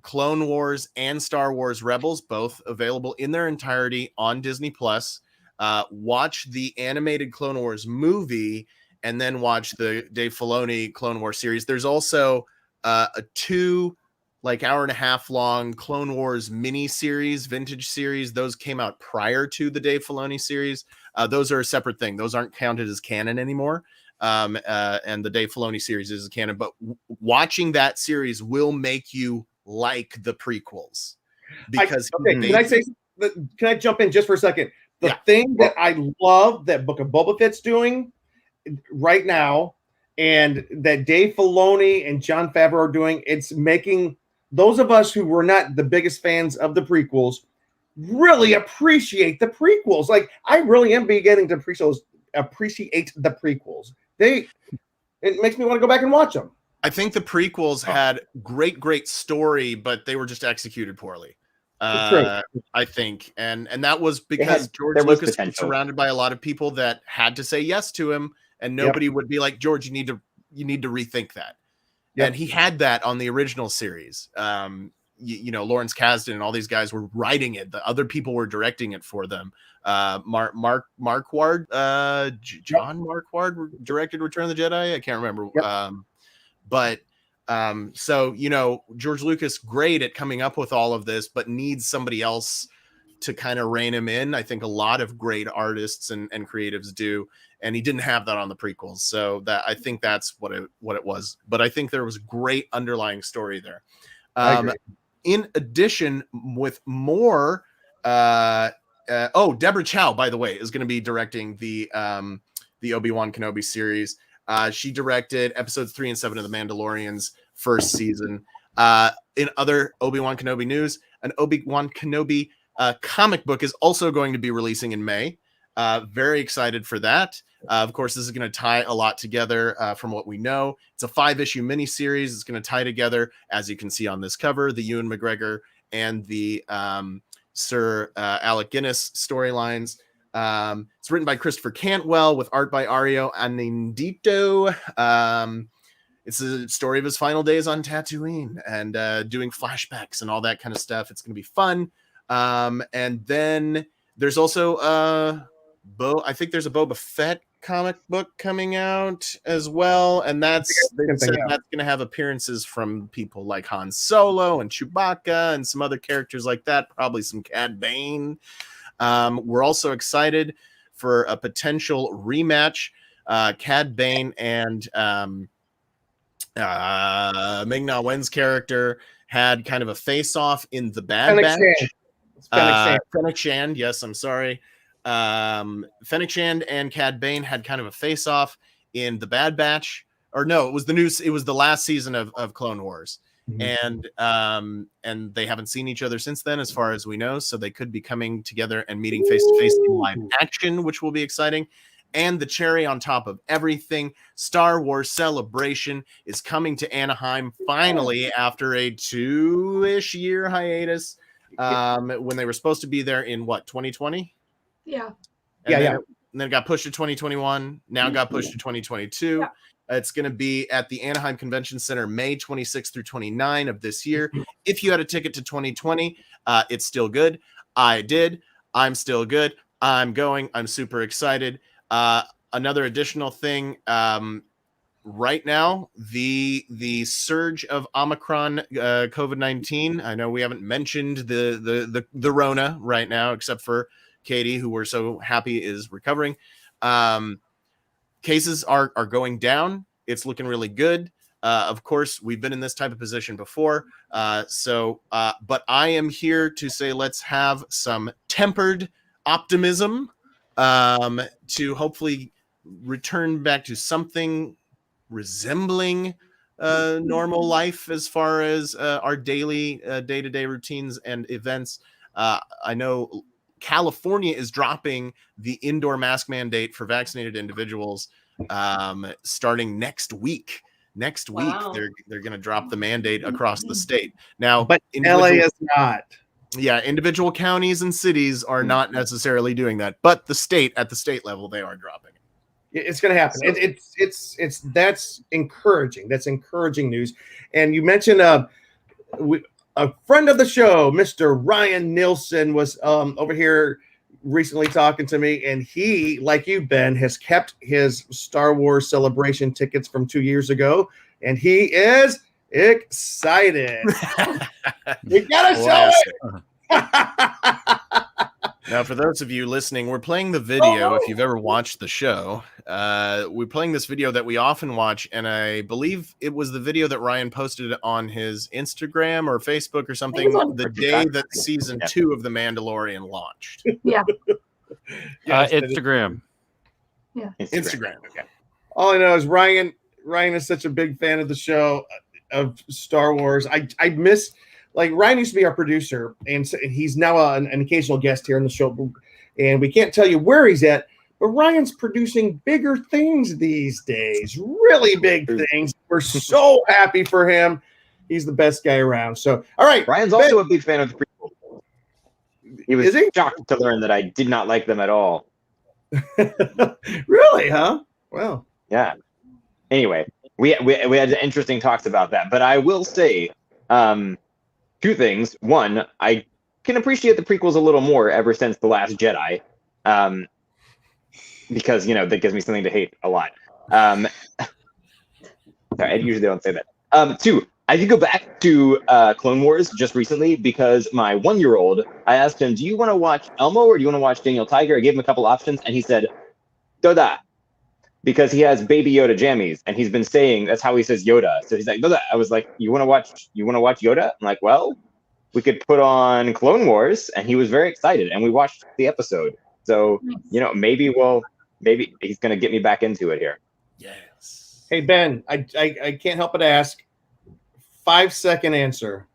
Clone Wars and Star Wars Rebels, both available in their entirety on Disney Plus, watch the animated Clone Wars movie, and then watch the Dave Filoni Clone Wars series. There's also a 2 hour-and-a-half long Clone Wars mini series, vintage series. Those came out prior to the Dave Filoni series. Those are a separate thing. Those aren't counted as canon anymore. And the Dave Filoni series is canon, but watching that series will make you like the prequels. Because can I jump in just for a second? The thing that I love that Book of Boba Fett's doing right now, and that Dave Filoni and Jon Favreau are doing, it's making those of us who were not the biggest fans of the prequels really appreciate the prequels. Like, I really am beginning to appreciate the prequels. It makes me want to go back and watch them. I think the prequels had great story, but they were just executed poorly. I think, and that was because George Lucas was surrounded by a lot of people that had to say yes to him, and nobody would be like, George, you need to rethink that. And he had that on the original series. Lawrence Kasdan and all these guys were writing it. The other people were directing it for them. John Marquard directed Return of the Jedi. I can't remember. So George Lucas, great at coming up with all of this, but needs somebody else to kind of rein him in. I think a lot of great artists and creatives do, and he didn't have that on the prequels. So that, I think that's what it was. But I think there was great underlying story there. In addition, with more, Deborah Chow, by the way, is going to be directing the Obi-Wan Kenobi series. She directed episodes 3 and 7 of The Mandalorian's first season. In other Obi-Wan Kenobi news, an Obi-Wan Kenobi comic book is also going to be releasing in May. Very excited for that. Of course, this is going to tie a lot together from what we know. It's a 5-issue miniseries. It's going to tie together, as you can see on this cover, the Ewan McGregor and the Sir Alec Guinness storylines. It's written by Christopher Cantwell with art by Ario Anindito. It's a story of his final days on Tatooine and doing flashbacks and all that kind of stuff. It's going to be fun. And then there's also I think there's a Boba Fett comic book coming out as well, and that's going to have appearances from people like Han Solo and Chewbacca and some other characters like that, probably some Cad Bane. We're also excited for a potential rematch. Cad Bane and Ming-Na Wen's character had kind of a face-off in the Bad Batch. Fennec Shand, yes, I'm sorry. Fennec Shand and Cad Bane had kind of a face-off in the Bad Batch, or no, it was the last season of Clone Wars. Mm-hmm. And they haven't seen each other since then, as far as we know, so they could be coming together and meeting face to face in live action, which will be exciting. And the cherry on top of everything, Star Wars Celebration is coming to Anaheim finally after a 2-ish year hiatus, when they were supposed to be there in 2020. Yeah. And then it got pushed to 2021. Now it got pushed to 2022. Yeah. It's going to be at the Anaheim Convention Center May 26th through 29 of this year. If you had a ticket to 2020, it's still good. I did. I'm still good. I'm going. I'm super excited. Another additional thing, right now, the surge of Omicron COVID-19. I know we haven't mentioned the Rona right now, except for Katie, who we're so happy is recovering. Cases are going down. It's looking really good. Of course, we've been in this type of position before. But I am here to say let's have some tempered optimism to hopefully return back to something resembling normal life as far as our daily day-to-day routines and events. I know California is dropping the indoor mask mandate for vaccinated individuals starting next week. Next week, they're going to drop the mandate across the state. Now, but LA is not. Yeah, individual counties and cities are not necessarily doing that, but at the state level, they are dropping it. It's going to happen. It's that's encouraging. That's encouraging news. And you mentioned a friend of the show, Mr. Ryan Nilsson, was over here recently talking to me, and he, like you, Ben, has kept his Star Wars Celebration tickets from 2 years ago, and he is excited. We gotta show it. Now, for those of you listening, we're playing the video. If you've ever watched the show, we're playing this video that we often watch, and I believe it was the video that Ryan posted on his Instagram or Facebook or something the day that season 2 of The Mandalorian launched. Yeah. Instagram. Yeah. Instagram. Okay. All I know is Ryan is such a big fan of the show, of Star Wars. I miss. Like, Ryan used to be our producer, and he's now an occasional guest here on the show. And we can't tell you where he's at, but Ryan's producing bigger things these days, really big things. We're so happy for him. He's the best guy around. So, all right. Ryan's also a big fan of the prequels. He was shocked to learn that I did not like them at all. Really, huh? Well. Yeah. Anyway, we had interesting talks about that. But I will say, two things. One, I can appreciate the prequels a little more ever since The Last Jedi, because, that gives me something to hate a lot. Sorry, I usually don't say that. Two, I did go back to Clone Wars just recently because my 1-year-old, I asked him, do you want to watch Elmo or do you want to watch Daniel Tiger? I gave him a couple options, and he said, Doda, because he has Baby Yoda jammies, and he's been saying that's how he says Yoda. So he's like, Doda. I was like, you want to watch Yoda? I'm like, well, we could put on Clone Wars, and he was very excited, and we watched the episode. So maybe he's gonna get me back into it here. Yes. Hey Ben, I can't help but ask. 5-second answer.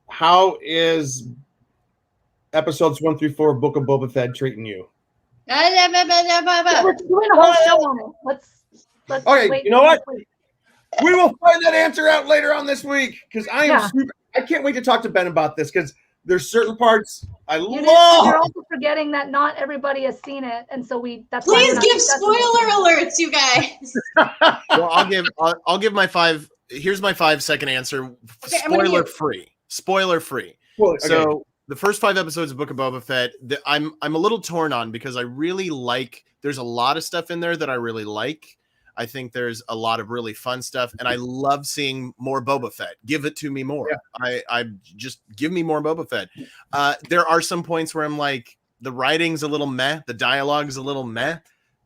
How is episodes 1 through 4 Book of Boba Fett treating you? We're doing a whole show on it. Let's okay, wait. You know what? We will find that answer out later on this week, because I can't wait to talk to Ben about this, because There's certain parts I You're love. also forgetting that not everybody has seen it, and so that's Please give spoiler alerts, you guys. Well, I'll give my 5. Here's my 5-second answer. Okay, Spoiler free. Spoiler free. Okay. So the first 5 episodes of Book of Boba Fett, I'm a little torn on because I really like. There's a lot of stuff in there that I really like. I think there's a lot of really fun stuff, and I love seeing more Boba Fett. Give it to me more. Yeah. I just give me more Boba Fett. There are some points where I'm like, the writing's a little meh, the dialogue's a little meh,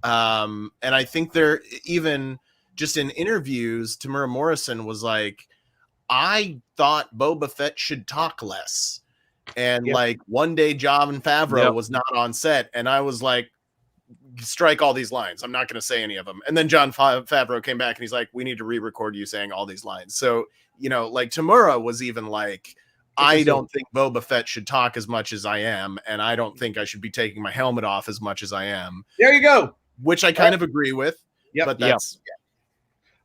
and I think they're even just in interviews. Tamura Morrison was like, I thought Boba Fett should talk less, and like one day Jon Favreau was not on set, and I was like, strike all these lines. I'm not going to say any of them. And then Jon Favreau came back and he's like, we need to re-record you saying all these lines. So, like Tamura was even like, I don't think Boba Fett should talk as much as I am. And I don't think I should be taking my helmet off as much as I am. There you go. Which I kind of agree with. Yep. But that's,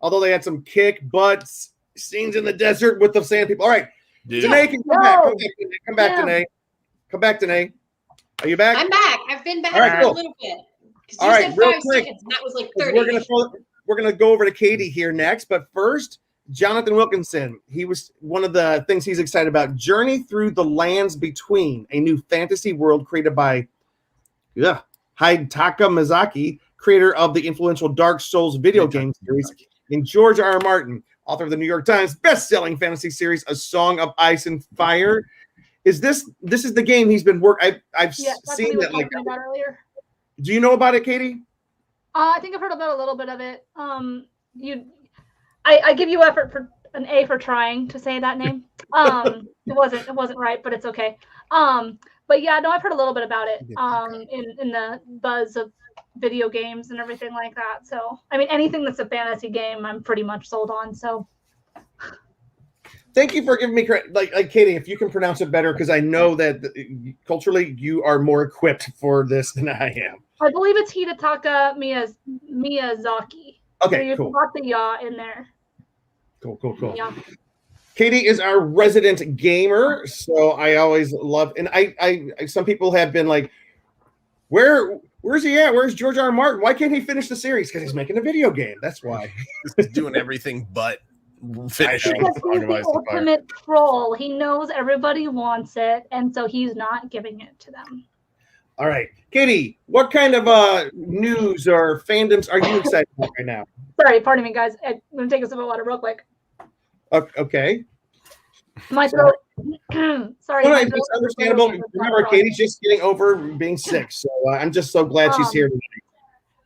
although they had some kick butt scenes in the desert with the sand people. All right. Danae, can come back, Danae. Come back, Danae. Are you back? I'm back. I've been back a little bit. All right, real quick. Seconds, and that was like 30. We're gonna go over to Katie here next, but first, Jonathan Wilkinson. He was one of the things he's excited about. Journey Through the Lands Between, a new fantasy world created by Hidetaka Miyazaki, creator of the influential Dark Souls video game series, and George R. R. Martin, author of the New York Times best-selling fantasy series A Song of Ice and Fire. This is the game he's been working. I've seen that like about earlier. Do you know about it, Katie? I think I've heard about a little bit of it. I give you effort for an A for trying to say that name. It wasn't right, but it's okay. But yeah, no, I've heard a little bit about it. In the buzz of video games and everything like that. So I mean, anything that's a fantasy game, I'm pretty much sold on. So. Thank you for giving me credit. Like Katie, if you can pronounce it better, because I know that culturally you are more equipped for this than I am. I believe it's Hidetaka Miyazaki. Okay, so you've cool. got the yaw in there. Cool. Yeah. Katie is our resident gamer, so I always love. And I some people have been like, where's he at? Where's George R. R. Martin? Why can't he finish the series? Because he's making a video game. That's why. He's doing everything but finishing. Because he's the ultimate troll. He knows everybody wants it, and so he's not giving it to them. All right, Katie, what kind of news or fandoms are you excited about right now? Sorry, pardon me, guys. I'm going to take a sip of water real quick. Okay. My throat. Sorry. No, it's understandable. Remember, Katie's just getting over being sick, so I'm just so glad she's here tonight.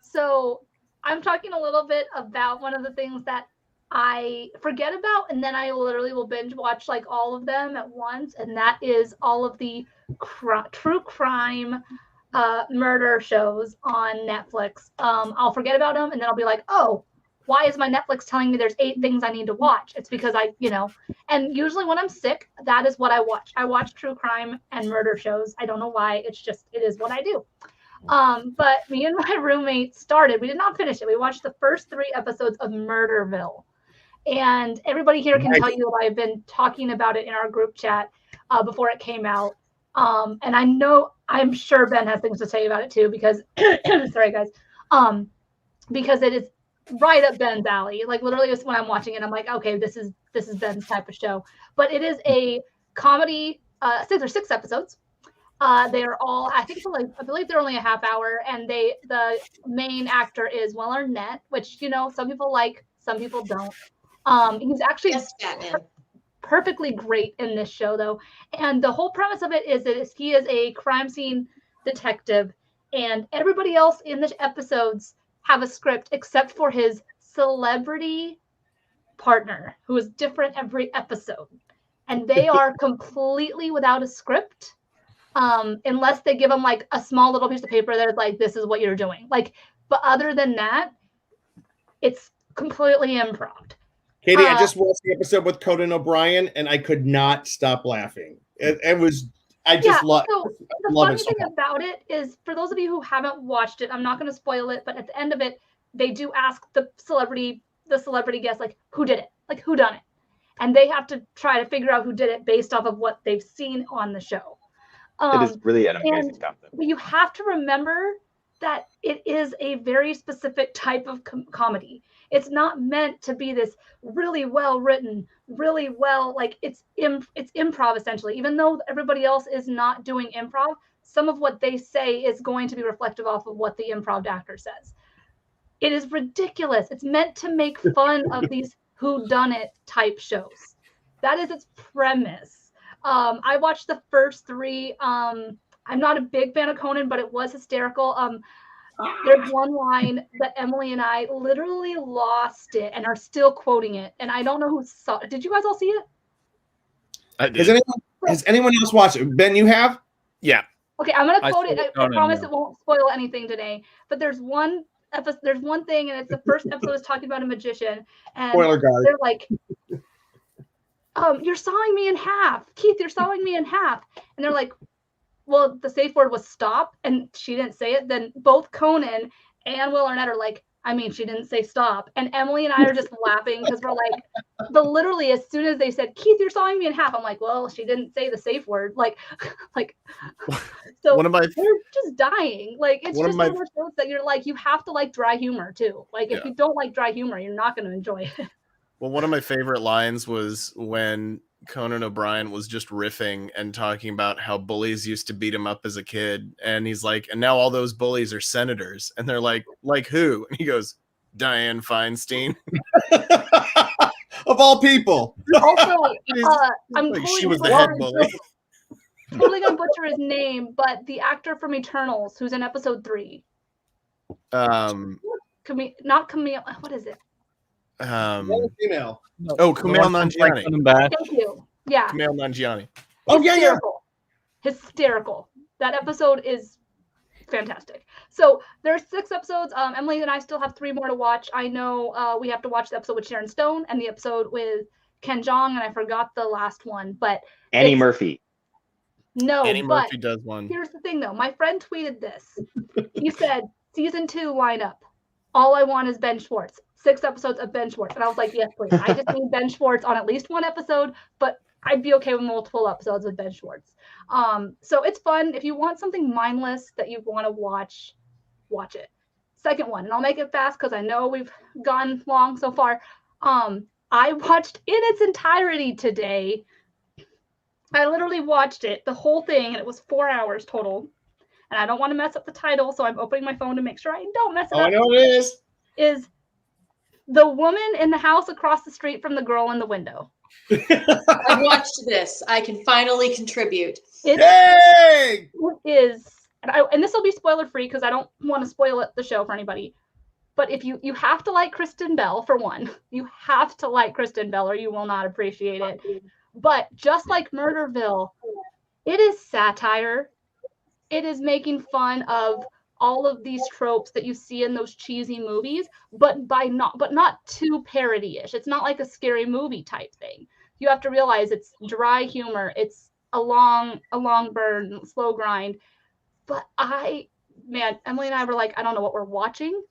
So I'm talking a little bit about one of the things that I forget about, and then I literally will binge watch like all of them at once, and that is all of the true crime murder shows on Netflix. I'll forget about them, and then I'll be like, oh, why is my Netflix telling me there's 8 things I need to watch? It's because and usually when I'm sick, that is what I watch. I watch true crime and murder shows. I don't know why. It is what I do. But me and my roommate we did not finish it. We watched the first 3 episodes of Murderville. And everybody here can tell you that I've been talking about it in our group chat before it came out. And I'm sure Ben has things to say about it too, because sorry guys, because it is right up Ben's alley. Like literally when I'm watching it, I'm like, okay, this is Ben's type of show. But it is a comedy. There's 6 episodes. They are all, I believe they're only a half hour, and the main actor is Will Arnett, which some people like, some people don't. He's actually perfectly great in this show, though. And the whole premise of it is that he is a crime scene detective, and everybody else in the episodes have a script except for his celebrity partner, who is different every episode. And they are completely without a script, unless they give them like a small little piece of paper that's like, this is what you're doing. Like, but other than that, it's completely improv. Katie, I just watched the episode with Conan O'Brien, and I could not stop laughing. I love so the funny thing about it is, for those of you who haven't watched it, I'm not going to spoil it, but at the end of it, they do ask the celebrity guest, like, who did it? Like, who done it? and they have to try to figure out who did it based off of what they've seen on the show. It is really an amazing concept. But you have to remember that it is a very specific type of comedy. It's not meant to be this really well written, really well, like it's improv essentially. Even though everybody else is not doing improv, some of what they say is going to be reflective off of what the improv actor says. It is ridiculous. It's meant to make fun of these whodunit type shows. That is its premise. I watched the first 3. I'm not a big fan of Conan, but it was hysterical. There's one line that Emily and I literally lost it and are still quoting it. And I don't know who saw it. Did you guys all see it? I did. Has anyone else watched it? Ben, you have? Yeah. Okay, I'm gonna quote it. I promise it won't spoil anything today. But there's one episode. There's one thing, and it's the first episode is talking about a magician, and Spoiler guard. they're like, "You're sawing me in half, Keith. You're sawing me in half," and they're like, "Well, the safe word was stop," and she didn't say it. Then both Conan and Will Arnett are like, "I mean, she didn't say stop," and Emily and I are just laughing because we're like, literally as soon as they said, "Keith, you're sawing me in half," I'm like, "Well, she didn't say the safe word," like. So they're just dying. Like it's just one of those shows that you're like, you have to like dry humor too. Like if you don't like dry humor, you're not going to enjoy it. Well, one of my favorite lines was when Conan O'Brien was just riffing and talking about how bullies used to beat him up as a kid, and he's like, and now all those bullies are senators, and they're like who? And he goes, Dianne Feinstein. Of all people. Also, I'm like she was the head bully. Totally gonna butcher his name, but the actor from Eternals, who's in episode 3. Not Camille. What is it? Female. Oh, Kumail Nanjiani. Thank you. Yeah. Kumail Nanjiani. Oh yeah. Hysterical. That episode is fantastic. So there's 6 episodes. Emily and I still have 3 more to watch. I know we have to watch the episode with Sharon Stone and the episode with Ken Jeong, and I forgot the last one, but Annie Murphy. No, Annie Murphy does one. Here's the thing, though. My friend tweeted this. He said, "Season 2 lineup. All I want is Ben Schwartz. 6 episodes of Ben Schwartz." And I was like, "Yes, please. I just need Ben Schwartz on at least 1 episode, but I'd be okay with multiple episodes of Ben Schwartz." So it's fun. If you want something mindless that you want to watch it. Second one, and I'll make it fast because I know we've gone long so far. I watched in its entirety today. I literally watched it, the whole thing, and it was 4 hours total. And I don't want to mess up the title, so I'm opening my phone to make sure I don't mess it up. I know what it is. Is The Woman in the House Across the Street from the Girl in the Window. I watched this. I can finally contribute. Yay! It is, and this will be spoiler free because I don't want to spoil the show for anybody. But if you have to like Kristen Bell, for one. You have to like Kristen Bell or you will not appreciate it. But just like Murderville, it is satire. It is making fun of all of these tropes that you see in those cheesy movies, but not too parody-ish. It's not like a Scary Movie type thing. You have to realize it's dry humor. It's a long burn, slow grind. But Emily and I were like, I don't know what we're watching,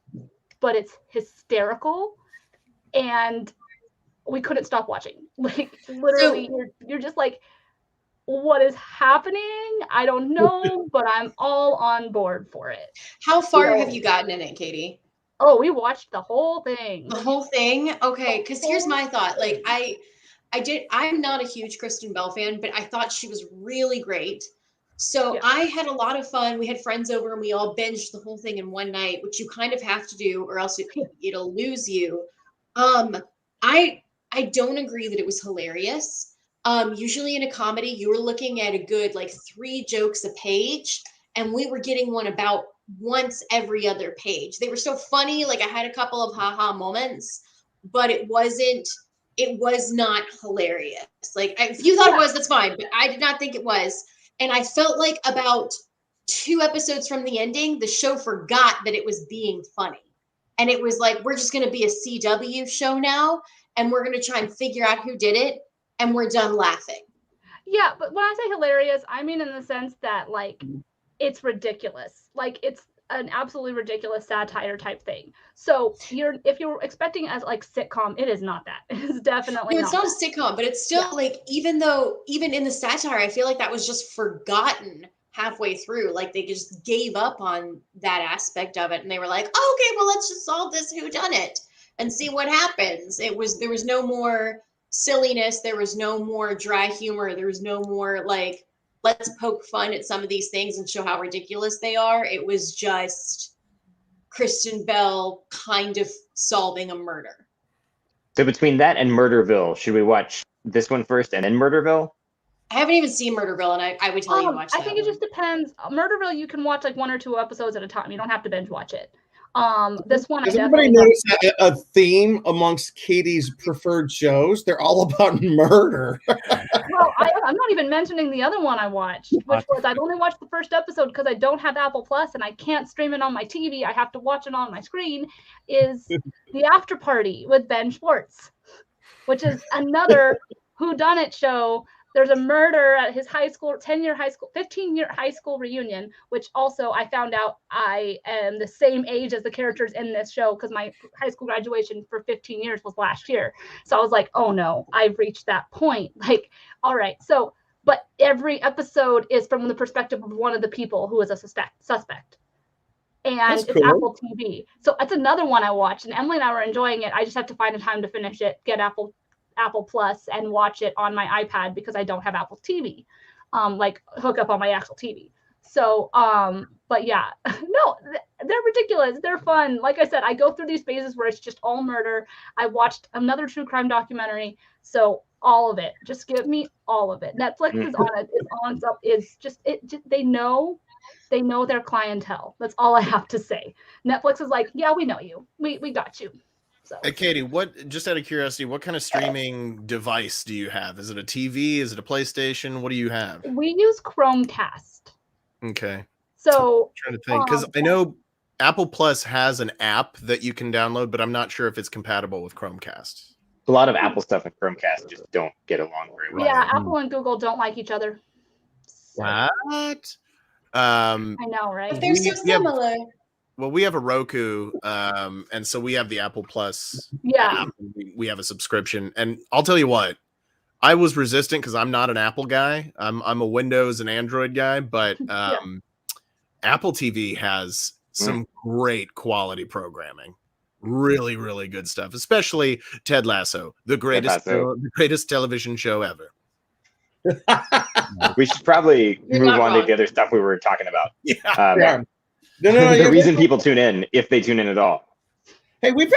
but it's hysterical, and we couldn't stop watching. Like literally, you're just like, what is happening? I don't know, but I'm all on board for it. How far have you gotten in it, Katie? Oh, we watched the whole thing. The whole thing? Okay, because here's my thought. Like I'm not a huge Kristen Bell fan, but I thought she was really great. So I had a lot of fun. We had friends over and we all binged the whole thing in one night, which you kind of have to do or else it'll lose you. I don't agree that it was hilarious. Usually in a comedy, you were looking at a good 3 jokes a page, and we were getting one about once every other page. They were so funny. Like I had a couple of haha moments, but it was not hilarious. Like if you thought it was, that's fine, but I did not think it was. And I felt like about 2 episodes from the ending, the show forgot that it was being funny. And it was like, we're just going to be a CW show now, and we're going to try and figure out who did it, and we're done laughing. Yeah, but when I say hilarious, I mean in the sense that, it's ridiculous. an absolutely ridiculous satire type thing. So if you're expecting it as like sitcom, it is not that. It's definitely it's not a sitcom, but it's still like, even in the satire, I feel like that was just forgotten halfway through. Like they just gave up on that aspect of it, and they were like, oh, okay, well, let's just solve this whodunit and see what happens. There was no more silliness, there was no more dry humor, there was no more like, let's poke fun at some of these things and show how ridiculous they are. It was just Kristen Bell kind of solving a murder. So between that and Murderville, should we watch this one first and then Murderville? I haven't even seen Murderville, and I would tell you to watch that. I think it just depends. Murderville, you can watch like 1 or 2 episodes at a time. You don't have to binge watch it. This one, does everybody notice a theme amongst Katie's preferred shows? They're all about murder. Well, I'm not even mentioning the other one I watched, which was I've only watched the first episode because I don't have Apple Plus and I can't stream it on my TV. I have to watch it on my screen. Is The After Party with Ben Schwartz, which is another whodunit show. There's a murder at his 15-year high school reunion, which also I found out I am the same age as the characters in this show because my high school graduation for 15 years was last year. So I was like, oh no, I've reached that point. Like, all right. So, but every episode is from the perspective of one of the people who is a suspect. And That's it's cool. Apple TV. So that's another one I watched, and Emily and I were enjoying it. I just have to find a time to finish it, get Apple Plus and watch it on my iPad because I don't have Apple TV, like hook up on my actual TV. So, but yeah, no, they're ridiculous. They're fun. Like I said, I go through these phases where it's just all murder. I watched another true crime documentary. So all of it, just give me all of it. Netflix is on it. It's on stuff. It's just, they know their clientele. That's all I have to say. Netflix is like, yeah, we know you. We got you. So. Hey, Katie, just out of curiosity, what kind of streaming device do you have? Is it a TV? Is it a PlayStation? What do you have? We use Chromecast. Okay. So I'm trying to think, because I know Apple Plus has an app that you can download, but I'm not sure if it's compatible with Chromecast. A lot of Apple stuff and Chromecast just don't get along very well. Yeah, Apple and Google don't like each other. So. What? I know, right? But they're so similar. Well, we have a Roku, and so we have the Apple Plus. Yeah. We have a subscription. And I'll tell you what, I was resistant because I'm not an Apple guy. I'm a Windows and Android guy, but Apple TV has some great quality programming. Really, really good stuff, especially Ted Lasso, the greatest television show ever. We should probably move on to the other stuff we were talking about. Yeah. No, the reason people tune in, if they tune in at all. Hey, we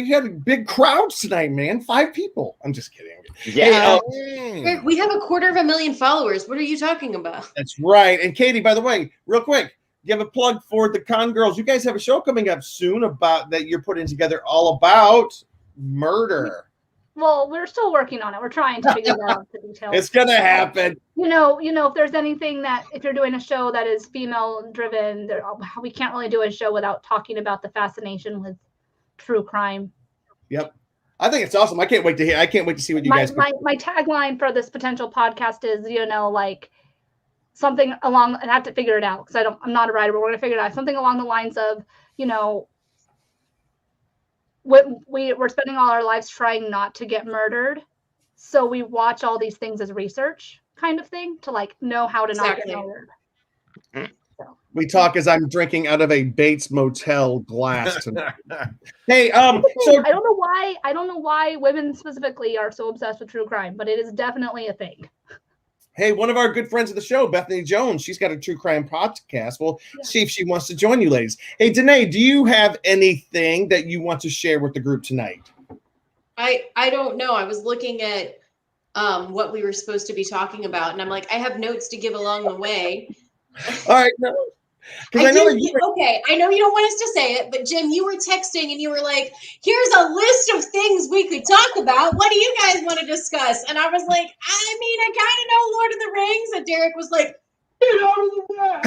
had big crowds tonight, man. 5 people. I'm just kidding. Yeah. Hey, we have 250,000 followers. What are you talking about? That's right. And Katie, by the way, real quick, you have a plug for the Con Girls. You guys have a show coming up soon about that you're putting together all about murder. Well, we're still working on it. We're trying to figure out the details. It's gonna happen. You know, if there's anything that if you're doing a show that is female driven, we can't really do a show without talking about the fascination with true crime. Yep. I think it's awesome. I can't wait to see what you guys. My tagline for this potential podcast is, like something along, and I have to figure it out because I'm not a writer, but we're gonna figure it out. Something along the lines of, we're spending all our lives trying not to get murdered, so we watch all these things as research kind of thing to know how to not get murdered. So. We talk as I'm drinking out of a Bates Motel glass tonight. Hey, so I don't know why women specifically are so obsessed with true crime, but it is definitely a thing. Hey, one of our good friends of the show, Bethany Jones, she's got a true crime podcast. We'll see if she wants to join you, ladies. Hey, Danae, do you have anything that you want to share with the group tonight? I don't know. I was looking at what we were supposed to be talking about, and I'm like, I have notes to give along the way. All right, no. I know you don't want us to say it, but Jim, you were texting and you were like, here's a list of things we could talk about. What do you guys want to discuss? And I was like, I kind of know Lord of the Rings. And Derek was like, get out of the way.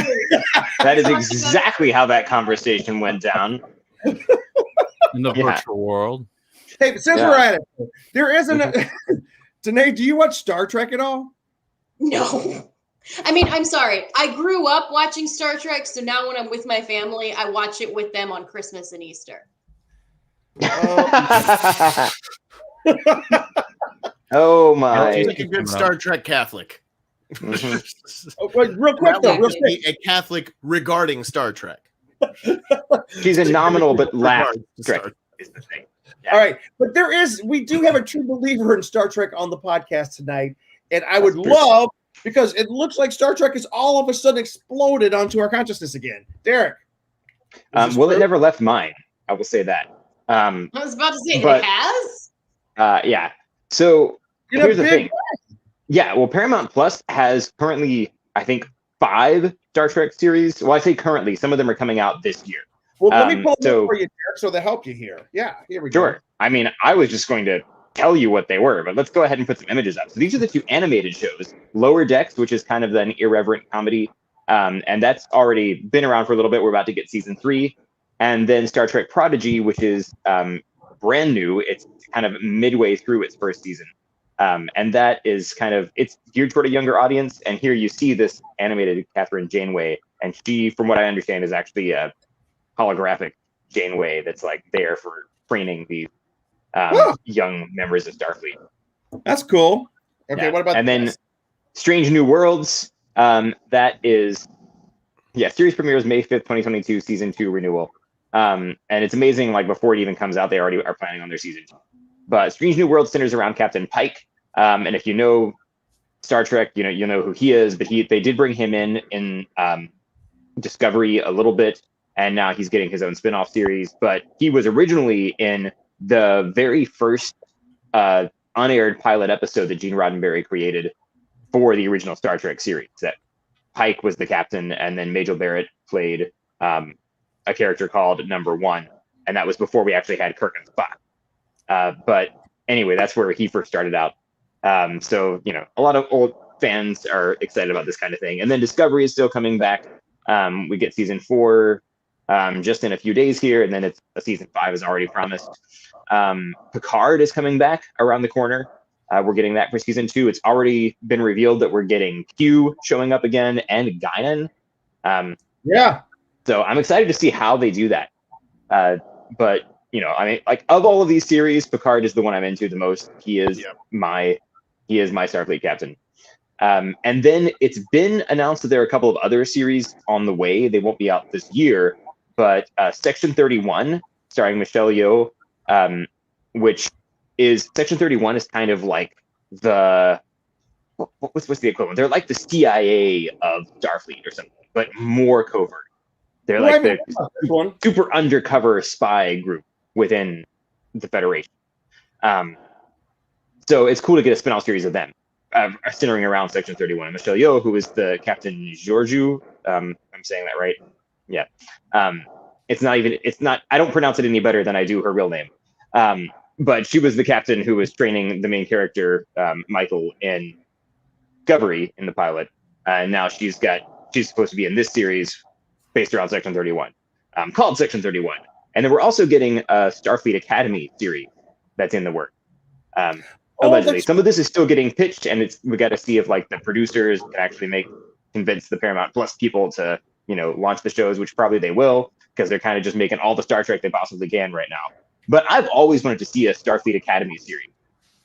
That is exactly how that conversation went down. In the virtual world. Hey, since we're at it, there isn't Danae, do you watch Star Trek at all? No. I mean, I'm sorry. I grew up watching Star Trek, so now when I'm with my family, I watch it with them on Christmas and Easter. Oh my! She's like a good Star Trek Catholic. Real quick though, real quick. A Catholic regarding Star Trek. She's a nominal but laugh Trek is the thing. Yeah. All right, but we do have a true believer in Star Trek on the podcast tonight, and I would love, because it looks like Star Trek has all of a sudden exploded onto our consciousness again. Derek. Well, it never left mine. I will say that. I was about to say, it has? Yeah. So here's the thing. Yeah, well, Paramount Plus has currently, I think, 5 Star Trek series. Well, I say currently. Some of them are coming out this year. Well, let me pull it up for you, Derek, so they help you here. Yeah, here we go. Sure. I mean, I was just going to tell you what they were, but let's go ahead and put some images up. So these are the 2 animated shows. Lower Decks, which is kind of an irreverent comedy, and that's already been around for a little bit. We're about to get season 3. And then Star Trek Prodigy, which is brand new. It's kind of midway through its first season. And that is it's geared toward a younger audience. And here you see this animated Catherine Janeway. And she, from what I understand, is actually a holographic Janeway that's like there for training these young members of Starfleet. That's cool. Okay, what about then Strange New Worlds? That is, series premieres May 5th, 2022, season 2 renewal. And it's amazing, like before it even comes out, they already are planning on their season 2. But Strange New World centers around Captain Pike. And if you know Star Trek, you know who he is, but they did bring him in Discovery a little bit, and now he's getting his own spin-off series. But he was originally in the very first unaired pilot episode that Gene Roddenberry created for the original Star Trek series. That Pike was the captain, and then Majel Barrett played a character called Number One, and that was before we actually had Kirk and Spock. But anyway, that's where he first started out. So, a lot of old fans are excited about this kind of thing. And then Discovery is still coming back. We get season 4 just in a few days here, and then season 5 is already promised. Picard is coming back around the corner. We're getting that for season 2. It's already been revealed that we're getting Q showing up again and Guinan. So I'm excited to see how they do that. But I mean, like, of all of these series, Picard is the one I'm into the most. He is my Starfleet captain. And then it's been announced that there are a couple of other series on the way. They won't be out this year, but Section 31, starring Michelle Yeoh, which is Section 31 is kind of like what's the equivalent? They're like the CIA of Starfleet or something, but more covert. They're like the super undercover spy group within the Federation. So it's cool to get a spin-off series of them centering around Section 31. Michelle Yeoh, who is the Captain Georgiou, I'm saying that right? Yeah. It's not, I don't pronounce it any better than I do her real name. But she was the captain who was training the main character, Michael, in Discovery in the pilot. And now she's supposed to be in this series based around Section 31, called Section 31. And then we're also getting a Starfleet Academy series that's in the work. Allegedly, some of this is still getting pitched, and we got to see if like the producers can actually convince the Paramount Plus people to launch the shows, which probably they will, because they're kind of just making all the Star Trek they possibly can right now. But I've always wanted to see a Starfleet Academy series.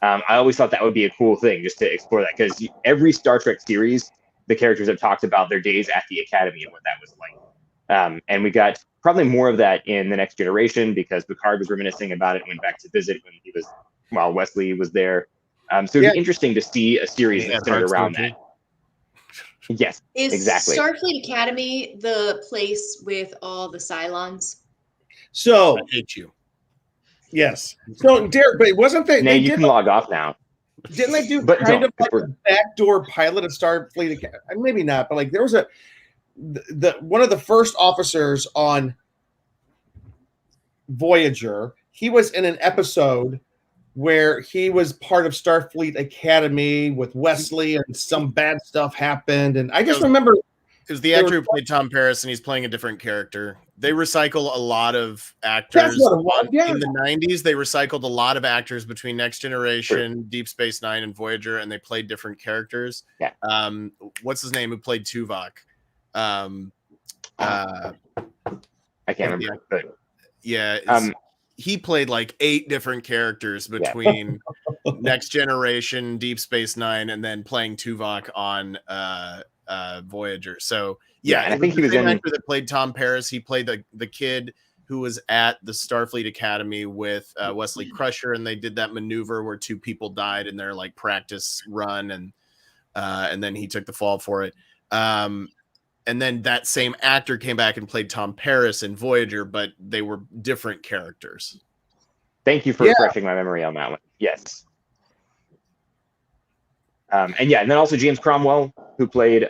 I always thought that would be a cool thing just to explore that, because every Star Trek series, the characters have talked about their days at the Academy and what that was like. And we got probably more of that in The Next Generation, because Picard was reminiscing about it and went back to visit while Wesley was there. So it'd be interesting to see a series that's centered around that. Yes, exactly. Is Starfleet Academy the place with all the Cylons? So I hate you. Yes. So Derek, but it wasn't that you can log off now. Didn't they do like a backdoor pilot of Starfleet Academy? Maybe not, but like there was one of the first officers on Voyager. He was in an episode where he was part of Starfleet Academy with Wesley, and some bad stuff happened. And I just remember It was the actor who played Tom Paris, and he's playing a different character. They recycle a lot of actors. In the 90s, they recycled a lot of actors between Next Generation, Deep Space Nine, and Voyager, and they played different characters. Yeah. What's his name who played Tuvok? I can't remember. But, he played like 8 different characters between Next Generation, Deep Space Nine, and then playing Tuvok on Voyager. So and I think he was the actor that played Tom Paris. He played the kid who was at the Starfleet Academy with Wesley Crusher, and they did that maneuver where 2 people died in their like practice run, and then he took the fall for it. And then that same actor came back and played Tom Paris in Voyager, but they were different characters. Thank you for refreshing my memory on that one. Yes. And then also James Cromwell, who played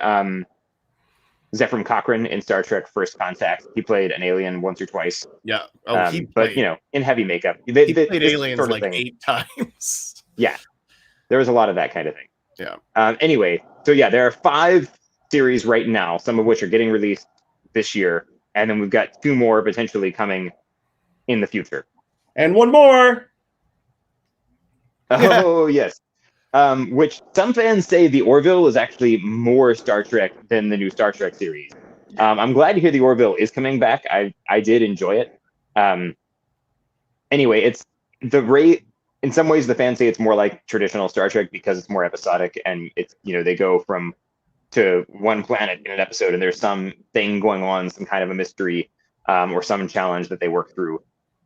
Zefram Cochrane in Star Trek First Contact. He played an alien once or twice. Yeah. But in heavy makeup. He played aliens sort of like 8 times. Yeah. There was a lot of that kind of thing. Yeah. Anyway, so there are 5 series right now, some of which are getting released this year, and then we've got 2 more potentially coming in the future. And 1 more. Oh, yes. Which some fans say the Orville is actually more Star Trek than the new Star Trek series. I'm glad to hear the Orville is coming back. I did enjoy it. Anyway, it's the rate. In some ways, the fans say it's more like traditional Star Trek because it's more episodic, and it's they go to one planet in an episode, and there's some thing going on, some kind of a mystery, or some challenge that they work through.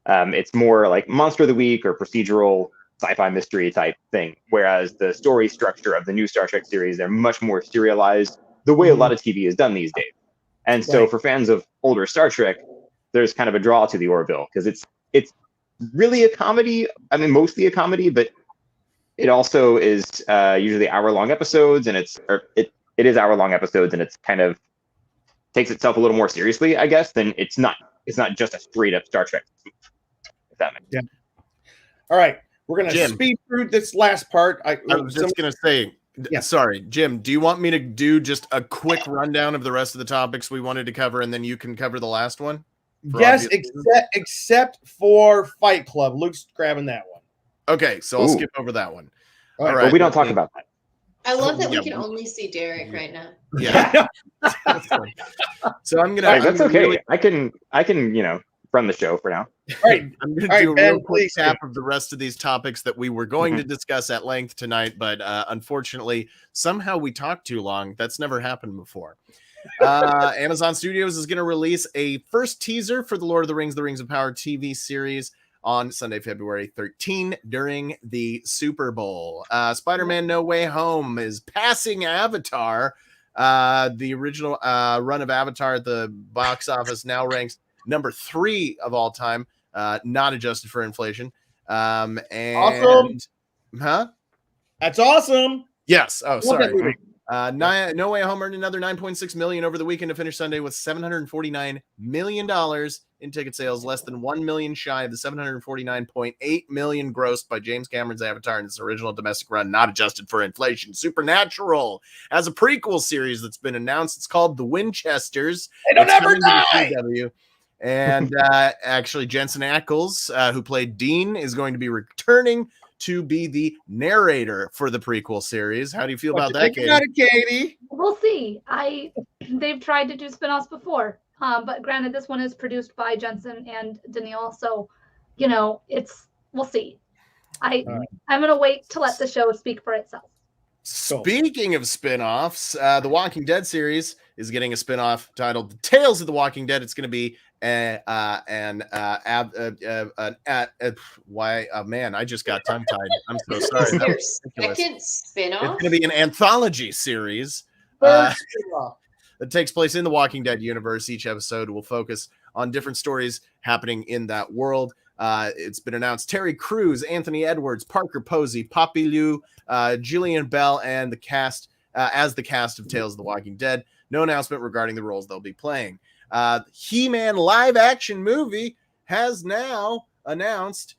It's more like Monster of the Week or procedural sci-fi mystery type thing, whereas the story structure of the new Star Trek series, they're much more serialized, the way a lot of TV is done these days. And so for fans of older Star Trek, there's kind of a draw to the Orville, because it's really a comedy. I mean, mostly a comedy, but it also is usually hour-long episodes, and it is hour-long episodes, and it's kind of takes itself a little more seriously, I guess, than it's not just a straight-up Star Trek. If that makes sense. All right. We're going to speed through this last part. I was just going to say, sorry, Jim, do you want me to do just a quick rundown of the rest of the topics we wanted to cover, and then you can cover the last one? Yes, except for Fight Club. Luke's grabbing that one. Okay, so I'll skip over that one. All right. Well, we don't talk about that. I love that we can only see Derek right now. Yeah. So I'm gonna. That's okay. I can run the show for now. All right. I'm gonna do a real quick cap of the rest of these topics that we were going to discuss at length tonight, but unfortunately, somehow we talked too long. That's never happened before. Amazon Studios is going to release a first teaser for the Lord of the Rings of Power TV series on Sunday, February 13 during the Super Bowl. Spider-Man No Way Home is passing Avatar. The original run of Avatar at the box office now ranks number 3 of all time, not adjusted for inflation. And awesome. Huh? That's awesome. Yes. Oh, sorry. No Way Home earned another $9.6 million over the weekend to finish Sunday with $749 million in ticket sales, less than 1 million shy of the $749.8 million grossed by James Cameron's Avatar in its original domestic run, not adjusted for inflation. Supernatural has a prequel series that's been announced. It's called The Winchesters. They don't ever die. And actually, Jensen Ackles, who played Dean, is going to be returning to be the narrator for the prequel series. How do you feel about that, Katie? We'll see. They've tried to do spinoffs before, but granted, this one is produced by Jensen and Daniel, so we'll see. I'm gonna wait to let the show speak for itself. Speaking of spinoffs, the Walking Dead series is getting a spinoff titled The Tales of the Walking Dead. It's going to be man, I just got tongue tied. I'm so sorry. Your second spinoff? It's going to be an anthology series that takes place in the Walking Dead universe. Each episode will focus on different stories happening in that world. It's been announced Terry Crews, Anthony Edwards, Parker Posey, Poppy Liu, Jillian Bell, and the cast as the cast of Tales of the Walking Dead. No announcement regarding the roles they'll be playing. He-Man live-action movie has now announced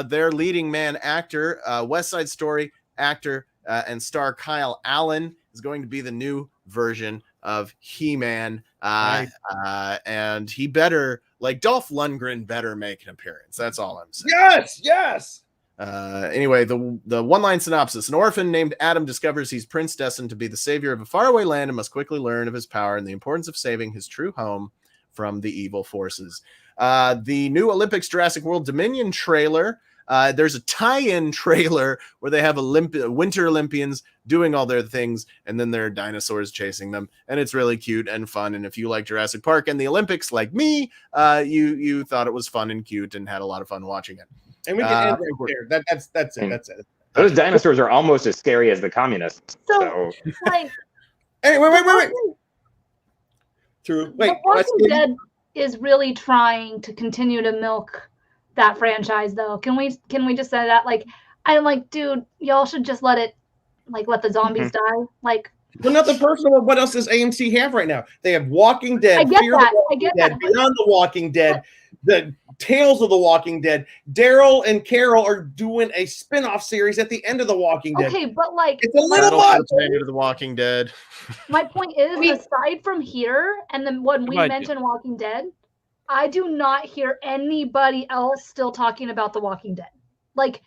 their leading man actor, West Side Story actor and star Kyle Allen is going to be the new version of He-Man, and he better, like Dolph Lundgren, better make an appearance. That's all I'm saying. Yes. Anyway, the one-line synopsis: an orphan named Adam discovers he's prince destined to be the savior of a faraway land and must quickly learn of his power and the importance of saving his true home from the evil forces. The new Olympics Jurassic World Dominion trailer. There's a tie-in trailer where they have Winter Olympians doing all their things, and then there are dinosaurs chasing them, and it's really cute and fun. And if you like Jurassic Park and the Olympics, like me, you thought it was fun and cute and had a lot of fun watching it. And we can end right there. That's it. That's it. Those dinosaurs are almost as scary as the communists. So. Like, hey, wait. The Walking Dead is really trying to continue to milk that franchise, though. Can we just say that? Like, I'm like, dude, y'all should just let the zombies die. Like, well, nothing personal. What else does AMC have right now? They have Walking Dead. I get that. Beyond the Walking Dead, the Tales of the Walking Dead. Daryl and Carol are doing a spin-off series at the end of the Walking Dead. Okay, but like, it's a little much. End of the Walking Dead. My point is, aside from here, and then when we mention Walking Dead, I do not hear anybody else still talking about The Walking Dead. Like,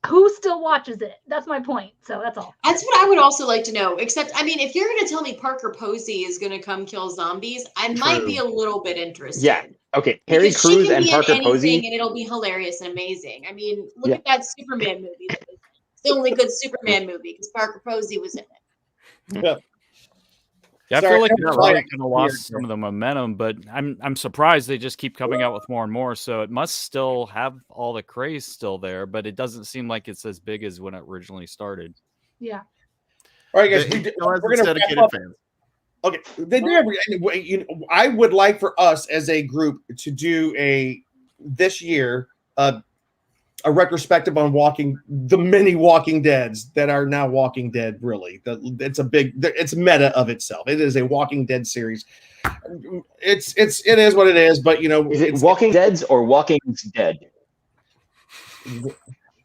who still watches it? That's my point. So that's all. That's what I would also like to know. Except, I mean, if you're going to tell me Parker Posey is going to come kill zombies, I might be a little bit interested. Yeah. Okay. Harry Crews and Parker Posey. And it'll be hilarious and amazing. I mean, look at that Superman movie. It's the only good Superman movie because Parker Posey was in it. Yeah. Yeah, I feel like they're really kind of lost some of the momentum, but I'm surprised they just keep coming out with more and more. So it must still have all the craze still there, but it doesn't seem like it's as big as when it originally started. Yeah. All right, guys, we're going to dedicated fans. Okay, I would like for us as a group to do this year a retrospective on the many Walking Deads that are now Walking Dead. Really, it's meta of itself. It is a Walking Dead series. It is what it is. But is it Walking Deads or Walking's Dead?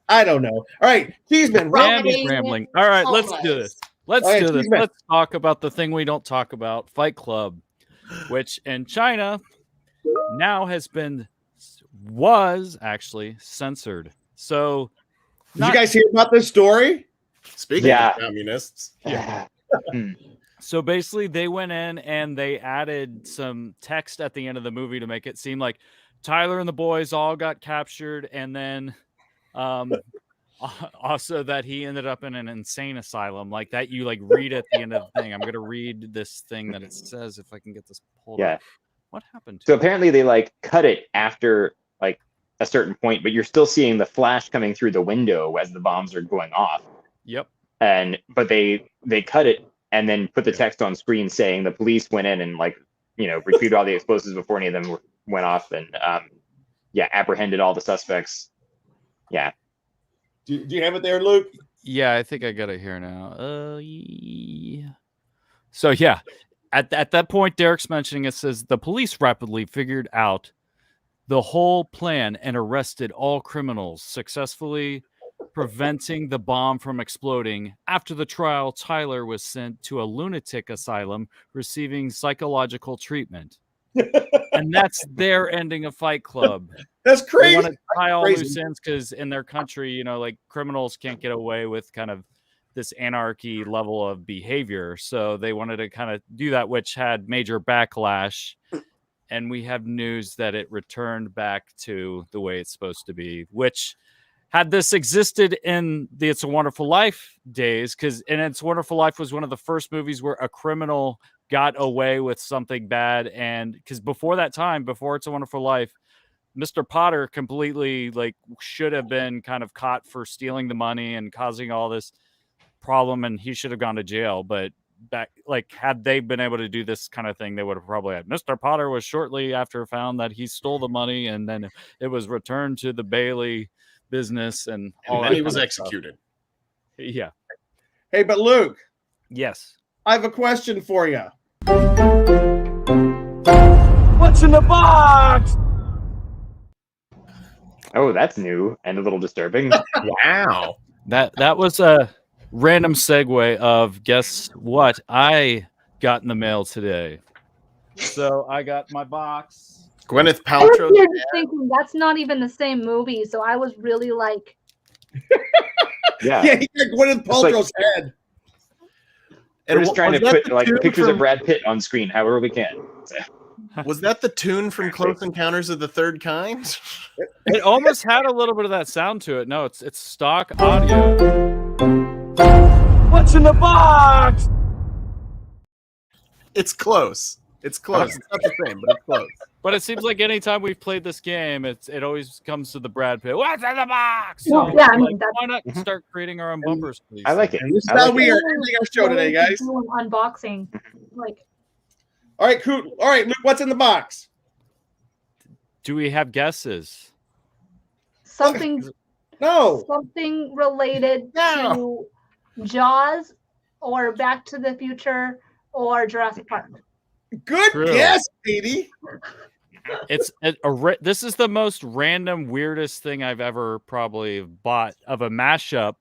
I don't know. All right, Cheeseman. Andy's rambling. All right, let's do this. Let's do this. Let's talk about the thing we don't talk about: Fight Club, which in China now was actually censored. So did you guys hear about this story? Speaking of communists. Yeah. So basically they went in and they added some text at the end of the movie to make it seem like Tyler and the boys all got captured, and then also that he ended up in an insane asylum, like that. You read at the end of the thing. I'm gonna read this thing that it says if I can get this pulled up. What happened to apparently they cut it after a certain point, but you're still seeing the flash coming through the window as the bombs are going off. Yep. But they cut it and then put the text on screen saying the police went in and retrieved all the explosives before any of them went off, and apprehended all the suspects. Yeah. Do you have it there, Luke? Yeah, I think I got it here now. Yeah. So yeah, at that point, Derek's mentioning it says the police rapidly figured out the whole plan and arrested all criminals, successfully preventing the bomb from exploding. After the trial, Tyler was sent to a lunatic asylum receiving psychological treatment. And that's their ending of Fight Club. That's crazy. They want to tie all loose ends because in their country, criminals can't get away with kind of this anarchy level of behavior. So they wanted to kind of do that, which had major backlash. And we have news that it returned back to the way it's supposed to be, which had this existed in the It's a Wonderful Life days, because It's a Wonderful Life was one of the first movies where a criminal got away with something bad. And because before that time, before It's a Wonderful Life, Mr. Potter completely should have been kind of caught for stealing the money and causing all this problem, and he should have gone to jail. But back, had they been able to do this kind of thing, they would have probably had. Mr. Potter was shortly after found that he stole the money, and then it was returned to the Bailey business, and then he was executed. Yeah. Hey, but Luke. Yes. I have a question for you. What's in the box? Oh, that's new and a little disturbing. Wow. That was a random segue of guess what? I got in the mail today. So I got my box. Gwyneth I was Paltrow. here just thinking that's not even the same movie, so I was really like, Yeah. Yeah, he got Gwyneth Paltrow's head. We're just trying to was that put the like tune pictures from- of Brad Pitt on screen however we can. So, Was that the tune from Close Encounters of the Third Kind? It almost had a little bit of that sound to it. No, it's stock audio. What's in the box? It's close. It's close. It's not the same, but it's close. But it seems like anytime we've played this game, it always comes to the Brad Pitt. What's in the box? Well, So, yeah, I mean, like, that's- why not start creating our own bumpers, please? I like it. And this is I how like we it. are ending our show today, guys. doing unboxing. Like, All right, cool. All right, Luke, what's in the box? Do we have guesses? something No. something related to Jaws or Back to the Future or Jurassic Park. Good True. guess, Petey. This is the most random, weirdest thing I've ever probably bought of a mashup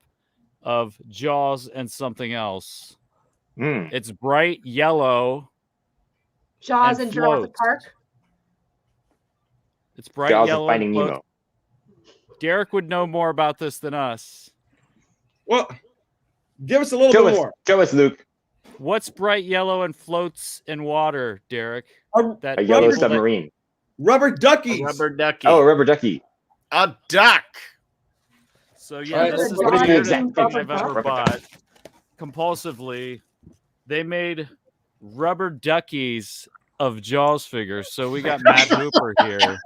of Jaws and something else. It's bright yellow. Jaws and and Jurassic floats. Park. It's bright Jaws yellow. of Finding floats. Nemo. Derek would know more about this than us. Well, give us a little Show bit us, more. show us, Luke. What's bright yellow and floats in water, Derek? A A yellow rubber, submarine. rubber duckies. A rubber ducky. Oh, a rubber ducky. A duck. So yeah, Alright, this is what is the the weirdest exact thing thing? I've ever Rubber bought. ducky. Compulsively, they made rubber duckies of Jaws figures. So we got Matt Hooper here.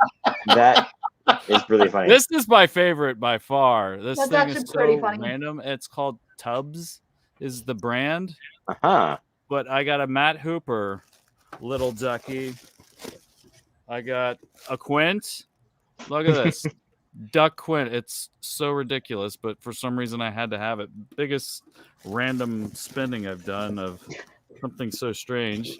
That is really funny. This is my favorite by far. This That's thing actually is pretty so funny. random. It's called Tubbs, is the brand. Uh-huh. But I got a Matt Hooper little ducky. I got a Quint. Look at this. Duck Quint. It's so ridiculous, but for some reason I had to have it. Biggest random spending I've done of something so strange.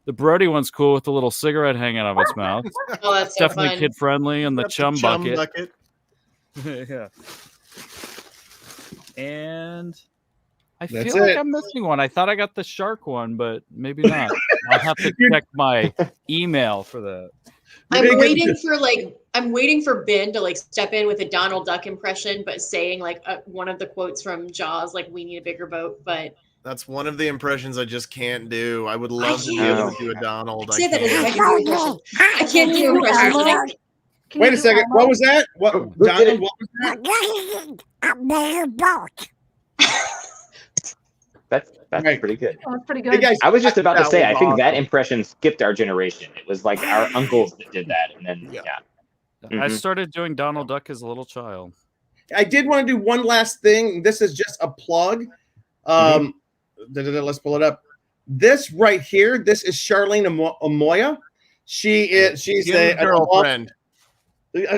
The Brody one's cool with the little cigarette hanging out of its mouth. Oh, that's so Definitely fun. kid friendly, and the That's chum a bucket. Yeah. And I That's feel like it. I'm missing one. I thought I got the shark one, but maybe not. I'll have to check my email for that. I'm Big waiting interest. for I'm waiting for Ben to like step in with a Donald Duck impression, but saying like one of the quotes from Jaws, like "We need a bigger boat." But That's one of the impressions I just can't do. I would love to be able to do a Donald. say that as can't. if I can do impression. I can't do impressions. and I- Can Wait you a do second. Elmo? What was that? What, Luke did Donald? it. What was that? That's Right. pretty good. Oh, that's pretty Hey good. guys, I was just about to That say, was I think awesome. that impression skipped our generation. It was like our uncles that did that, and then Yeah. yeah. I Mhm. started doing Donald Duck as a little child. I did want to do one last thing. This is just a plug. Let's pull it up. This right here, this is Charlene Moya. She's Jim's a girlfriend.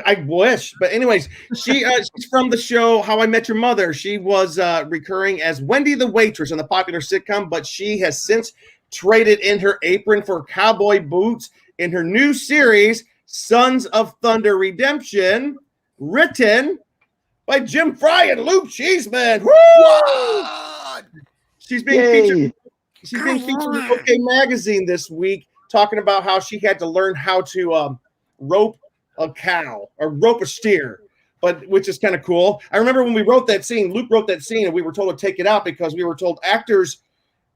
I wish, but anyways, she's from the show How I Met Your Mother. She was recurring as Wendy the waitress on the popular sitcom, but she has since traded in her apron for cowboy boots in her new series, Sons of Thunder Redemption, written by Jim Fry and Luke Cheeseman. Woo! She's being featured. Yay. She's being featured in OK Magazine this week, talking about how she had to learn how to rope a cow or rope a steer, but which is kind of cool. I remember when we wrote that scene, Luke wrote that scene, and we were told to take it out because we were told actors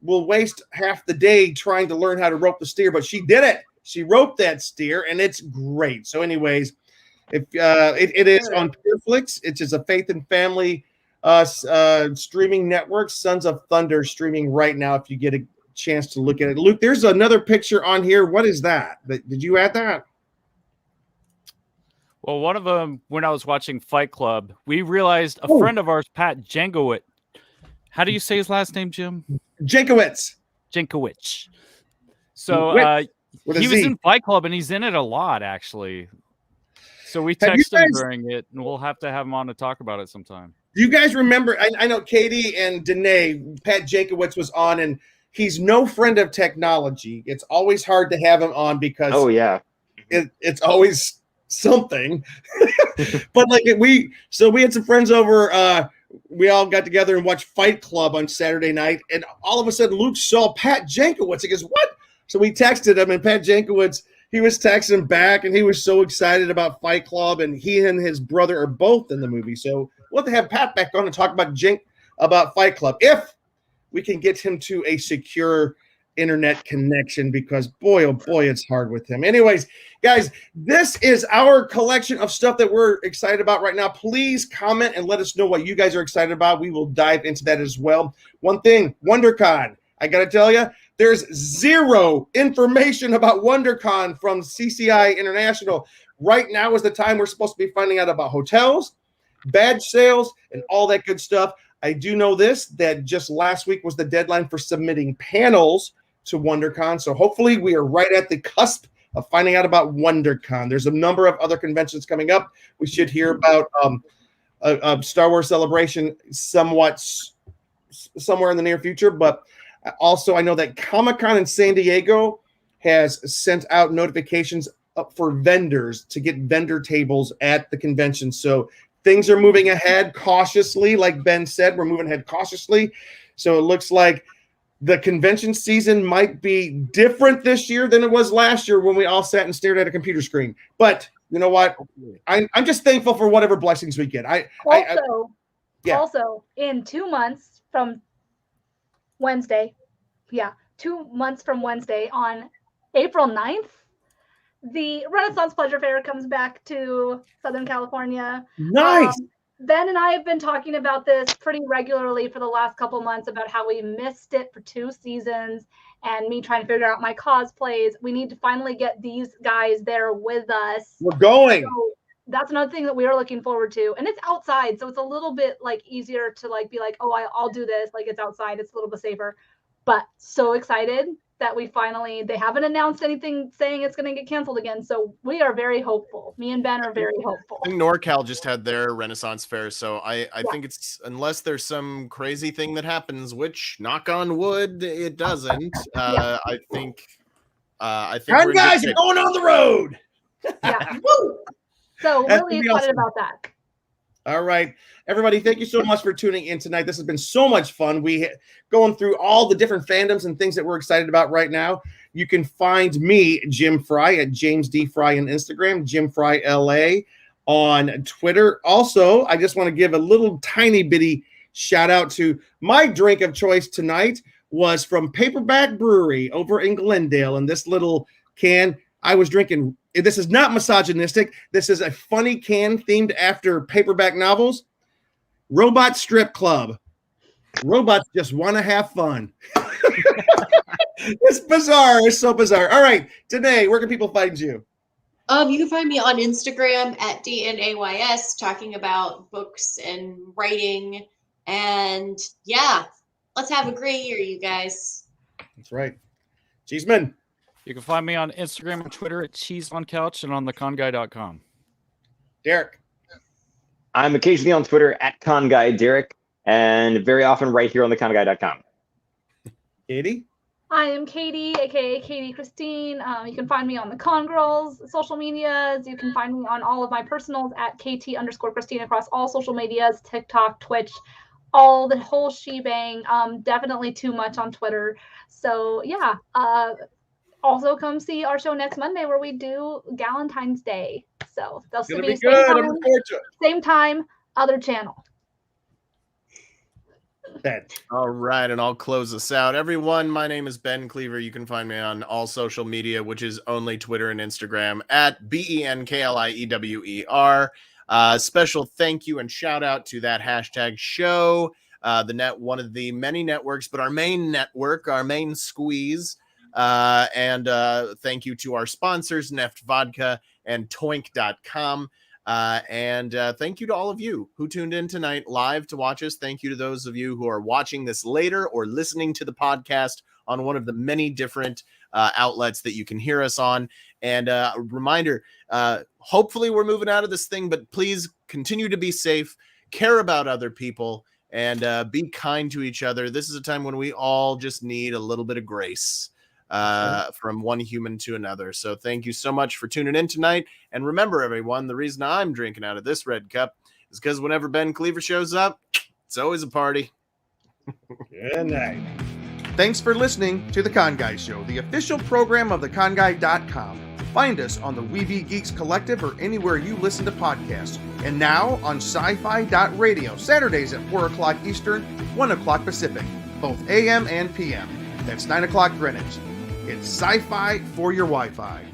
will waste half the day trying to learn how to rope the steer, but she did it. She roped that steer, and it's great. So, anyways, if it is on Pureflix, it is a Faith and Family streaming network. Sons of Thunder streaming right now. If you get a chance to look at it, Luke, there's another picture on here. What is that? Did you add that? Well, one of them, when I was watching Fight Club, we realized a friend of ours, Pat Jenkowicz. How do you say his last name, Jim? Jenkowicz. Jenkowicz. So With a he was Z. in Fight Club, and he's in it a lot, actually. So we Have you texted him guys- during it, and we'll have to have him on to talk about it sometime. Do you guys remember? I know Katie and Danae, Pat Jenkowicz was on, and he's no friend of technology. It's always hard to have him on because Oh yeah. it's always something. But like we had some friends over we all got together and watched Fight Club on Saturday night, and all of a sudden Luke saw Pat Jankowitz. He goes, "What?" So we texted him, and Pat Jankowitz, he was texting back, and he was so excited about Fight Club, and he and his brother are both in the movie. So we'll have to have Pat back on and talk about Fight Club if we can get him to a secure internet connection, because boy, oh boy, it's hard with him. Anyways, guys, this is our collection of stuff that we're excited about right now. Please comment and let us know what you guys are excited about. We will dive into that as well. One thing, WonderCon, I got to tell you, there's zero information about WonderCon from CCI International. Right now is the time we're supposed to be finding out about hotels, badge sales, and all that good stuff. I do know this, that just last week was the deadline for submitting panels to WonderCon. So hopefully we are right at the cusp of finding out about WonderCon. There's a number of other conventions coming up. We should hear about a Star Wars Celebration somewhere in the near future. But also I know that Comic-Con in San Diego has sent out notifications for vendors to get vendor tables at the convention. So things are moving ahead cautiously. Like Ben said, we're moving ahead cautiously. So it looks like the convention season might be different this year than it was last year when we all sat and stared at a computer screen. But you know what? I'm just thankful for whatever blessings we get. Also, in 2 months from Wednesday, 2 months from Wednesday on April 9th, the Renaissance Pleasure Fair comes back to Southern California. Nice. Ben and I have been talking about this pretty regularly for the last couple months about how we missed it for 2 seasons and me trying to figure out my cosplays. We need to finally get these guys there with us. We're going. So that's another thing that we are looking forward to. And it's outside, so it's a little bit like easier to like be like, oh, I'll do this. Like it's outside. It's a little bit safer. But so excited that they haven't announced anything saying it's going to get canceled again. So we are very hopeful. Me and Ben are very hopeful. I think NorCal just had their Renaissance Fair. So I think it's, unless there's some crazy thing that happens, which knock on wood, it doesn't. I think we're guys are going on the road. Yeah. Woo! So really excited awesome about that. All right, everybody, thank you so much for tuning in tonight. This has been so much fun. We going through all the different fandoms and things that we're excited about right now. You can find me, Jim Fry, at James D. Fry on Instagram, Jim Fry LA on Twitter. Also, I just want to give a little tiny bitty shout out to my drink of choice tonight was from Paperback Brewery over in Glendale. And this little can I was drinking, this is not misogynistic. This is a funny can themed after paperback novels. Robot Strip Club. Robots just want to have fun. It's bizarre. It's so bizarre. All right, Danae, where can people find you? You can find me on Instagram at DNAYS, talking about books and writing. And yeah, let's have a great year, you guys. That's right. Cheeseman. You can find me on Instagram and Twitter at CheeseOnCouch and on theconguy.com. Derek. I'm occasionally on Twitter at ConGuyDerek and very often right here on theconguy.com. Katie? I am Katie, aka Katie Christine. You can find me on the Con Girls social medias. You can find me on all of my personals at KT_Christine across all social medias, TikTok, Twitch, all the whole shebang. Definitely too much on Twitter. So yeah. Also come see our show next Monday where we do Galentine's Day. So they'll still be same time, other channel. Ben. All right, and I'll close this out. Everyone, my name is Ben Cleaver. You can find me on all social media, which is only Twitter and Instagram at BENKLIEWER. Special thank you and shout out to that hashtag show, one of the many networks, but our main network, our main squeeze. And thank you to our sponsors, Nefft Vodka and Toink.com. And thank you to all of you who tuned in tonight live to watch us. Thank you to those of you who are watching this later or listening to the podcast on one of the many different outlets that you can hear us on. And a reminder, hopefully we're moving out of this thing, but please continue to be safe, care about other people, and be kind to each other. This is a time when we all just need a little bit of grace. From one human to another. So thank you so much for tuning in tonight. And remember, everyone, the reason I'm drinking out of this red cup is because whenever Ben Cleaver shows up, It's always a party. Good night. Thanks for listening to The Con Guy Show, the official program of theconguy.com. Find us on the Weeby Geeks Collective or anywhere you listen to podcasts. And now on sci-fi.radio, Saturdays at 4 o'clock Eastern, 1 o'clock Pacific, both AM and PM. That's 9 o'clock Greenwich. It's sci-fi for your Wi-Fi.